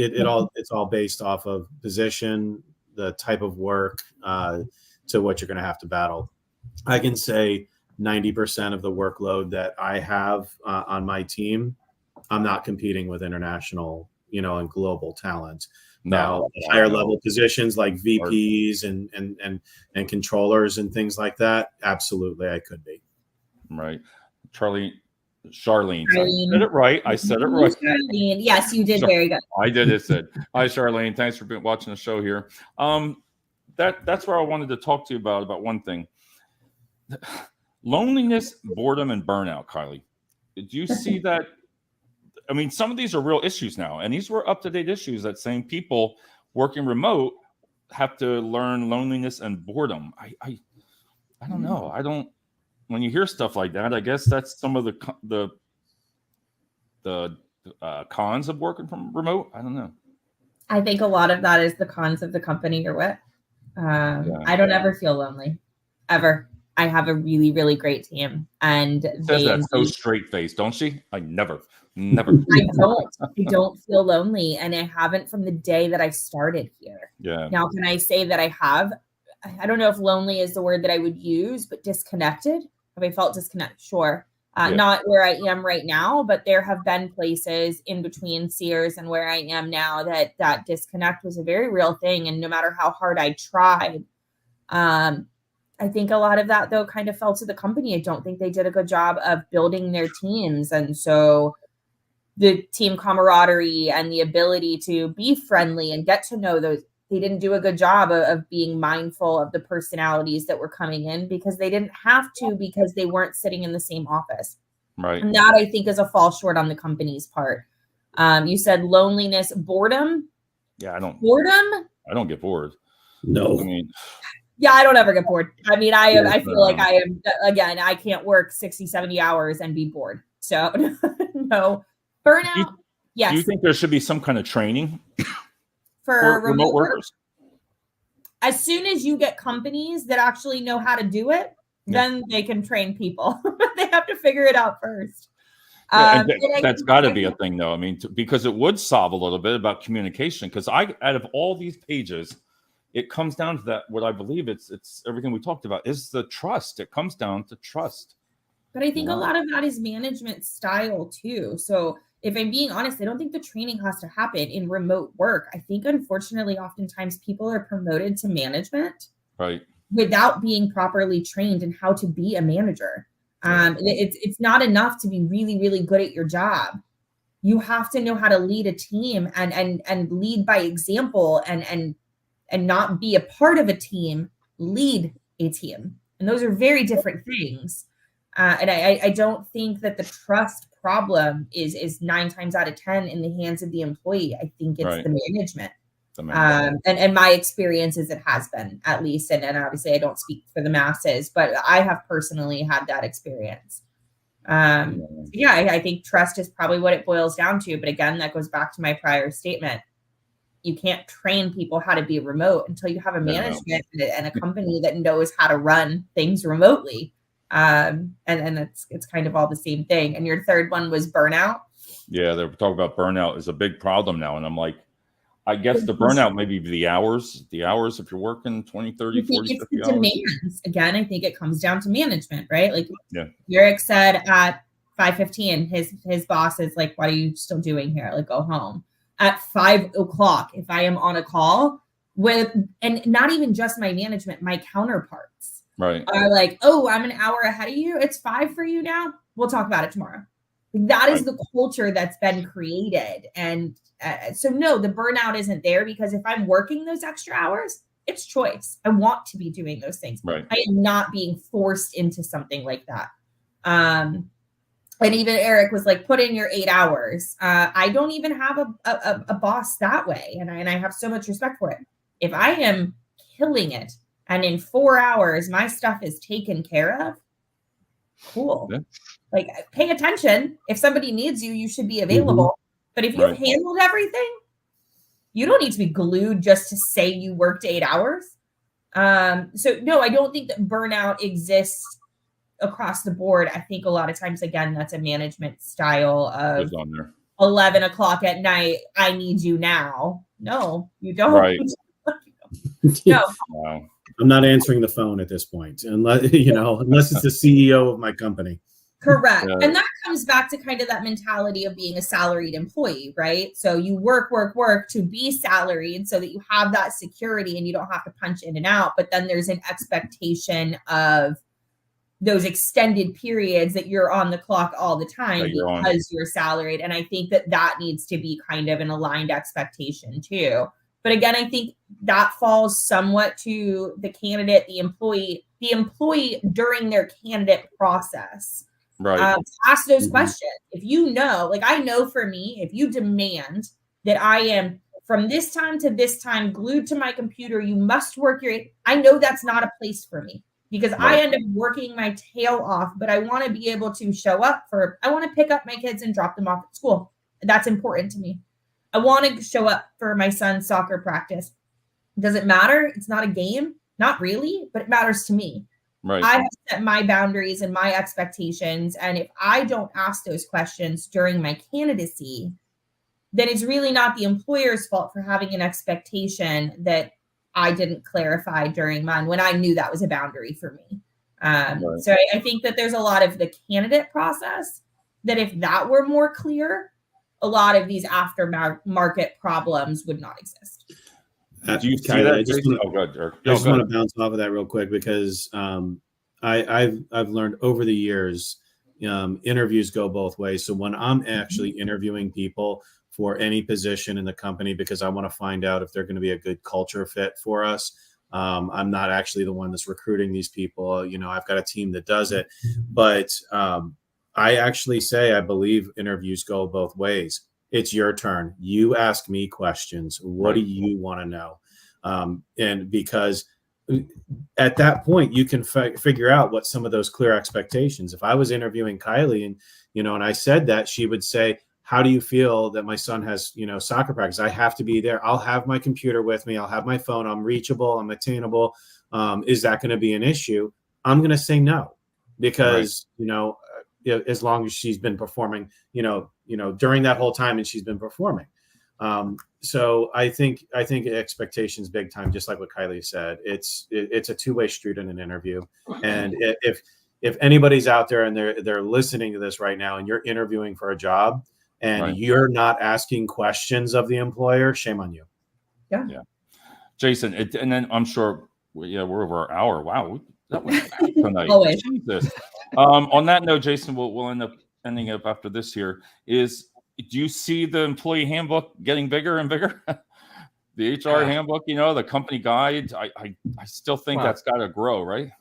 all based off of position, the type of work to what you're going to have to battle. I can say 90% of the workload that I have on my team, I'm not competing with international, and global talent. Now, higher level positions like VPs and controllers and things like that, absolutely, I could be. Right. Charlene. I said it right. Charlene. Yes, you did very good. I did it. Said, hi, Charlene. Thanks for watching the show here. That's where I wanted to talk to you about one thing. Loneliness, boredom, and burnout, Kylie. Did you see that? I mean, some of these are real issues now, and these were up-to-date issues that saying people working remote have to learn loneliness and boredom. I don't know. When you hear stuff like that, I guess that's some of the cons of working from remote. I don't know. I think a lot of that is the cons of the company you're with. I don't ever feel lonely, ever. I have a really, really great team, and says that so straight face, don't she? I never. I don't feel lonely, and I haven't from the day that I started here. Yeah. Now, can I say that I have? I don't know if lonely is the word that I would use, but disconnected. Have I felt disconnected? Sure. Not where I am right now, but there have been places in between Sears and where I am now that disconnect was a very real thing. And no matter how hard I tried, I think a lot of that, though, kind of fell to the company. I don't think they did a good job of building their teams. And so the team camaraderie and the ability to be friendly and get to know those, they didn't do a good job of being mindful of the personalities that were coming in because they didn't have to, because they weren't sitting in the same office. Right. And that, I think, is a fall short on the company's part. You said loneliness, boredom. Yeah, I don't get bored. No. I mean, yeah, I don't ever get bored. I mean, I feel like I am, again, I can't work 60, 70 hours and be bored. So no. Burnout. Yes. Do you think there should be some kind of training for remote workers? As soon as you get companies that actually know how to do it, then they can train people. They have to figure it out first. That's got to be a thing, though. I mean, because it would solve a little bit about communication. Because out of all these pages, it comes down to that. What I believe it's everything we talked about is the trust. It comes down to trust. But I think a lot of that is management style too. So if I'm being honest, I don't think the training has to happen in remote work. I think, unfortunately, oftentimes people are promoted to management without being properly trained in how to be a manager. It's not enough to be really, really good at your job. You have to know how to lead a team and lead by example and not be a part of a team, lead a team. And those are very different things. And I don't think that the trust problem is 9 times out of 10 in the hands of the employee. I think it's the management. And my experience is it has been, at least. And obviously I don't speak for the masses, but I have personally had that experience. I think trust is probably what it boils down to. But again, that goes back to my prior statement. You can't train people how to be remote until you have a management and a company that knows how to run things remotely. And it's kind of all the same thing. And your third one was burnout. Yeah, they're talking about burnout is a big problem now. And I'm like, I guess the burnout may be the hours if you're working 20, 30, 40, 50 hours. Demands. Again, I think it comes down to management, right? Like Eric said at 5:15, his boss is like, what are you still doing here? Like, go home. At 5 o'clock, if I am on a call and not even just my management, my counterparts are like, oh, I'm an hour ahead of you. It's 5 for you now. We'll talk about it tomorrow. That is the culture that's been created. And so no, the burnout isn't there, because if I'm working those extra hours, it's choice. I want to be doing those things. I am not being forced into something like that. And even Eric was like, put in your 8 hours. I don't even have a boss that way. And I have so much respect for it. If I am killing it and in 4 hours, my stuff is taken care of, cool. Yeah. Like, pay attention. If somebody needs you, you should be available. Mm-hmm. But if you've handled everything, you don't need to be glued just to say you worked 8 hours. So no, I don't think that burnout exists across the board. I think a lot of times, again, that's a management style of 11 o'clock at night. I need you now. No, you don't. Right. No. Wow. I'm not answering the phone at this point, unless unless it's the CEO of my company. Correct. Yeah. And that comes back to kind of that mentality of being a salaried employee, right? So you work to be salaried so that you have that security and you don't have to punch in and out. But then there's an expectation of those extended periods that you're on the clock all the time because you're salaried. And I think that needs to be kind of an aligned expectation too. But again, I think that falls somewhat to the candidate, the employee during their candidate process. Right. Ask those questions. If I know for me, if you demand that I am from this time to this time glued to my computer, you must work I know that's not a place for me because I end up working my tail off, but I want to be able to show up I want to pick up my kids and drop them off at school. That's important to me. I want to show up for my son's soccer practice. Does it matter? It's not a game. Not really, but it matters to me. Right. I have set my boundaries and my expectations. And if I don't ask those questions during my candidacy, then it's really not the employer's fault for having an expectation that I didn't clarify during mine when I knew that was a boundary for me. So I think that there's a lot of the candidate process that if that were more clear, a lot of these aftermarket problems would not exist. Do you see Kylie, that? I just want to bounce off of that real quick because I've learned over the years, interviews go both ways. So when I'm actually interviewing people for any position in the company, because I want to find out if they're going to be a good culture fit for us, I'm not actually the one that's recruiting these people. I've got a team that does it, but I actually say I believe interviews go both ways. It's your turn. You ask me questions. What do you want to know? And because at that point, you can figure out what some of those clear expectations. If I was interviewing Kylie and I said that, she would say, how do you feel that my son has, soccer practice? I have to be there. I'll have my computer with me. I'll have my phone. I'm reachable. I'm attainable. Is that going to be an issue? I'm going to say no, because, as long as she's been performing, during that whole time and she's been performing. So I think expectations big time, just like what Kylie said. It's a two-way street in an interview. And if anybody's out there and they're listening to this right now and you're interviewing for a job and you're not asking questions of the employer, shame on you. Yeah. Jason, and then I'm sure we're over an hour. Wow. That was tonight. Always. Jesus. On that note, Jason, we'll end up ending up after this here. Do you see the employee handbook getting bigger and bigger? The HR handbook, the company guide. I still think that's got to grow, right?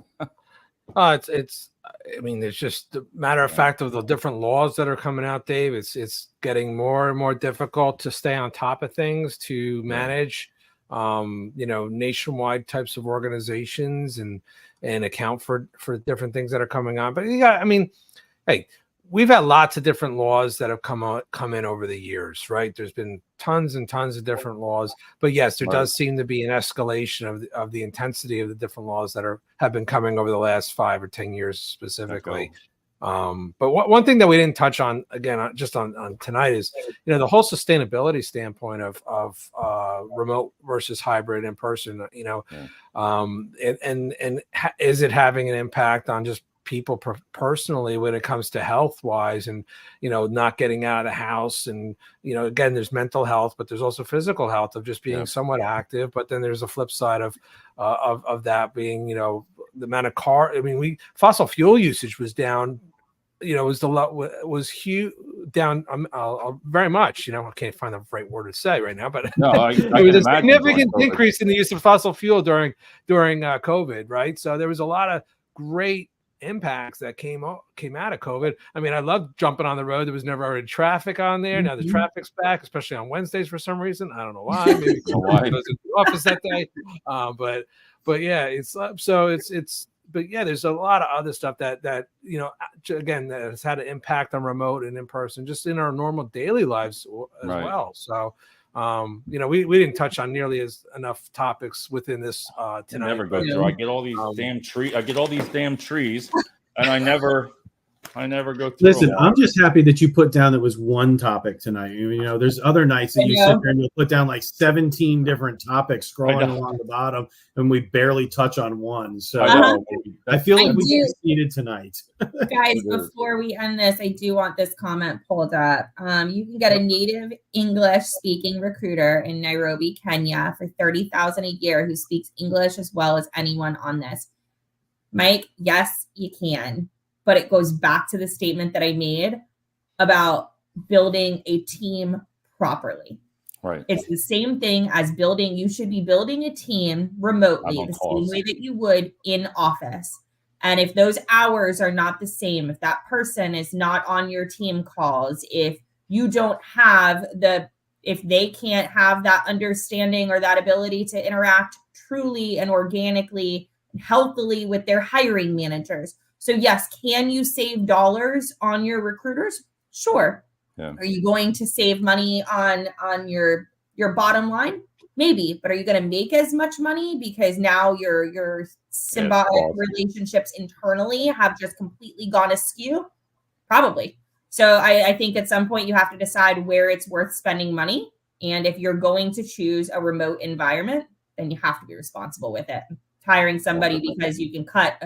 It's just a matter of fact of the different laws that are coming out, Dave. It's getting more and more difficult to stay on top of things, to manage, nationwide types of organizations and account for different things that are coming on. But hey, we've had lots of different laws that have come in over the years, right? There's been tons and tons of different laws, but yes, there does seem to be an escalation of the intensity of the different laws that have been coming over the last 5 or 10 years specifically. But one thing that we didn't touch on again, just on tonight is, the whole sustainability standpoint of remote versus hybrid in person, and is it having an impact on just people personally when it comes to health wise and, not getting out of the house. And, again, there's mental health, but there's also physical health of just being somewhat active. But then there's a flip side of that being, the amount of fossil fuel usage was down, was huge down very much, I can't find the right word to say right now, but it was a significant increase in the use of fossil fuel during COVID. Right. So there was a lot of great impacts that came out of COVID. I loved jumping on the road. There was never already traffic on there. Now the traffic's back, especially on Wednesdays for some reason. I don't know why. Maybe because I was in the office that day. But yeah, there's a lot of other stuff that again, that has had an impact on remote and in person, just in our normal daily lives as well. So we didn't touch on nearly enough topics within this tonight. I never go through. I get all these damn trees, and I never I never go through. Listen, them. I'm just happy that you put down that was one topic tonight. You know, there's other nights that you sit there and you'll put down like 17 different topics scrolling along the bottom, and we barely touch on one. So I feel like we succeeded tonight. Guys, before we end this, I do want this comment pulled up. You can get a native English speaking recruiter in Nairobi, Kenya for $30,000 a year who speaks English as well as anyone on this. Mike, yes, you can. But it goes back to the statement that I made about building a team properly. Right. It's the same thing as building. You should be building a team remotely the same way that you would in office. And if those hours are not the same, if that person is not on your team calls, if you don't have if they can't have that understanding or that ability to interact truly and organically and healthily with their hiring managers. So yes, can you save dollars on your recruiters? Sure. Yeah. Are you going to save money on your bottom line? Maybe, but are you going to make as much money because now your symbiotic relationships internally have just completely gone askew? Probably. So I think at some point you have to decide where it's worth spending money. And if you're going to choose a remote environment, then you have to be responsible with it. Hiring somebody because you can cut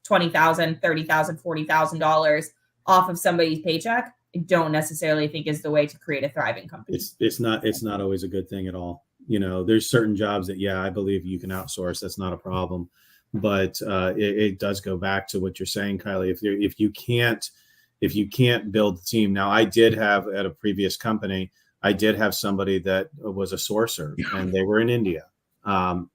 $20,000, $30,000, $40,000 off of somebody's paycheck, I don't necessarily think is the way to create a thriving company. It's not always a good thing at all. You know, there's certain jobs that, I believe you can outsource. That's not a problem. But it does go back to what you're saying, Kylie. If you can't build the team. Now, I did have at a previous company, I did have somebody that was a sourcer, and they were in India.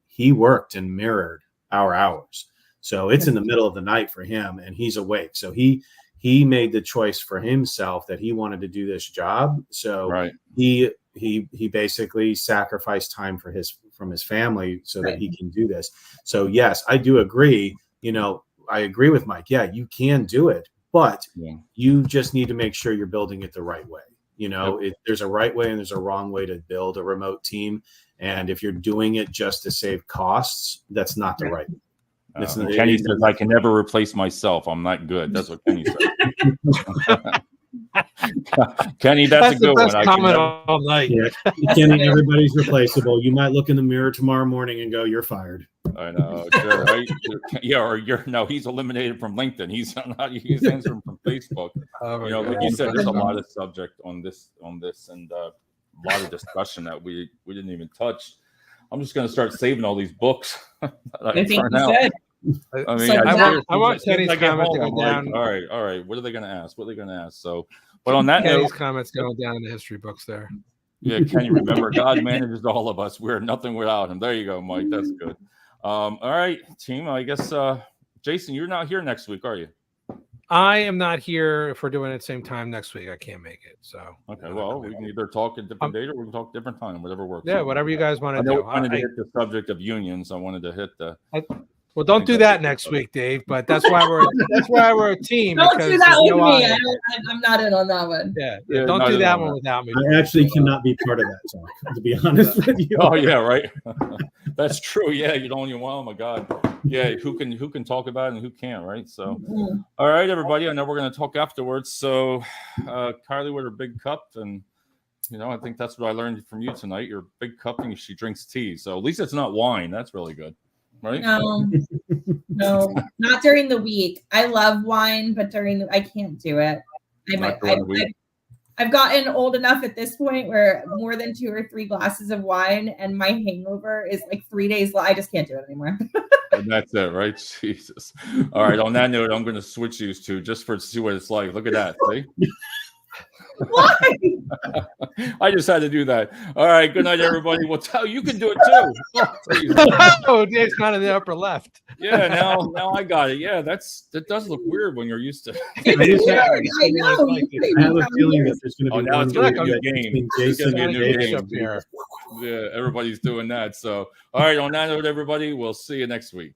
He worked and mirrored our hours. So it's in the middle of the night for him and he's awake. So he made the choice for himself that he wanted to do this job. So he basically sacrificed time from his family so that he can do this. So yes, I do agree. You know, I agree with Mike. Yeah, you can do it, but you just need to make sure you're building it the right way. You know, there's a right way and there's a wrong way to build a remote team. And if you're doing it just to save costs, that's not the right way. Kenny says, I can never replace myself. I'm not good. That's what Kenny said. Kenny, that's a good one. Comment all night. Yeah, Kenny, everybody's replaceable. You might look in the mirror tomorrow morning and go, "You're fired." I know. Sure, right? Yeah, or he's eliminated from LinkedIn. He's answering from Facebook. Like you said, there's a lot of subject on this, and a lot of discussion that we didn't even touch. I'm just going to start saving all these books. I think you said. I mean, I want Kenny's comment to go down. All right. What are they going to ask? So, but on that Kenny's note, comments going down in the history books there. Yeah, Kenny, remember, God manages all of us. We're nothing without him. There you go, Mike. That's good. All right, team. I guess, Jason, you're not here next week, are you? I am not here. If we're doing it at the same time next week, I can't make it. So okay, well, we can either talk at different date or we can talk different time, whatever works. Yeah, whatever you guys want to do. I wanted to hit the subject of unions. I wanted to hit the. Well, don't do that next week, Dave. But that's why we're a team. Don't do that with me. I'm not in on that one. Yeah, don't do that one without me. I actually cannot be part of that talk, to be honest with you. Oh yeah, right. That's true. Yeah, you don't even want. Oh my God. Yeah, who can talk about it and who can't, right? So, all right, everybody. I know we're going to talk afterwards. So, Kylie with her big cup, and I think that's what I learned from you tonight. Your big cup, and she drinks tea. So at least it's not wine. That's really good. Right? No, not during the week. I love wine, but I can't do it. I've gotten old enough at this point where more than 2 or 3 glasses of wine and my hangover is like 3 days. I just can't do it anymore. And that's it, right? Jesus. All right. On that note, I'm going to switch these two just to see what it's like. Look at that. See? Why? I just had to do that. All right. Good night, everybody. Well, you can do it too. Oh, Dave's kind of the upper left. Yeah. Now I got it. Yeah. That does look weird when you're used to. It's weird. I know. I have a feeling that there's going to be now it's going to be a game. It's going to be a new game. Yeah. Everybody's doing that. So, all right. On that note, everybody, we'll see you next week.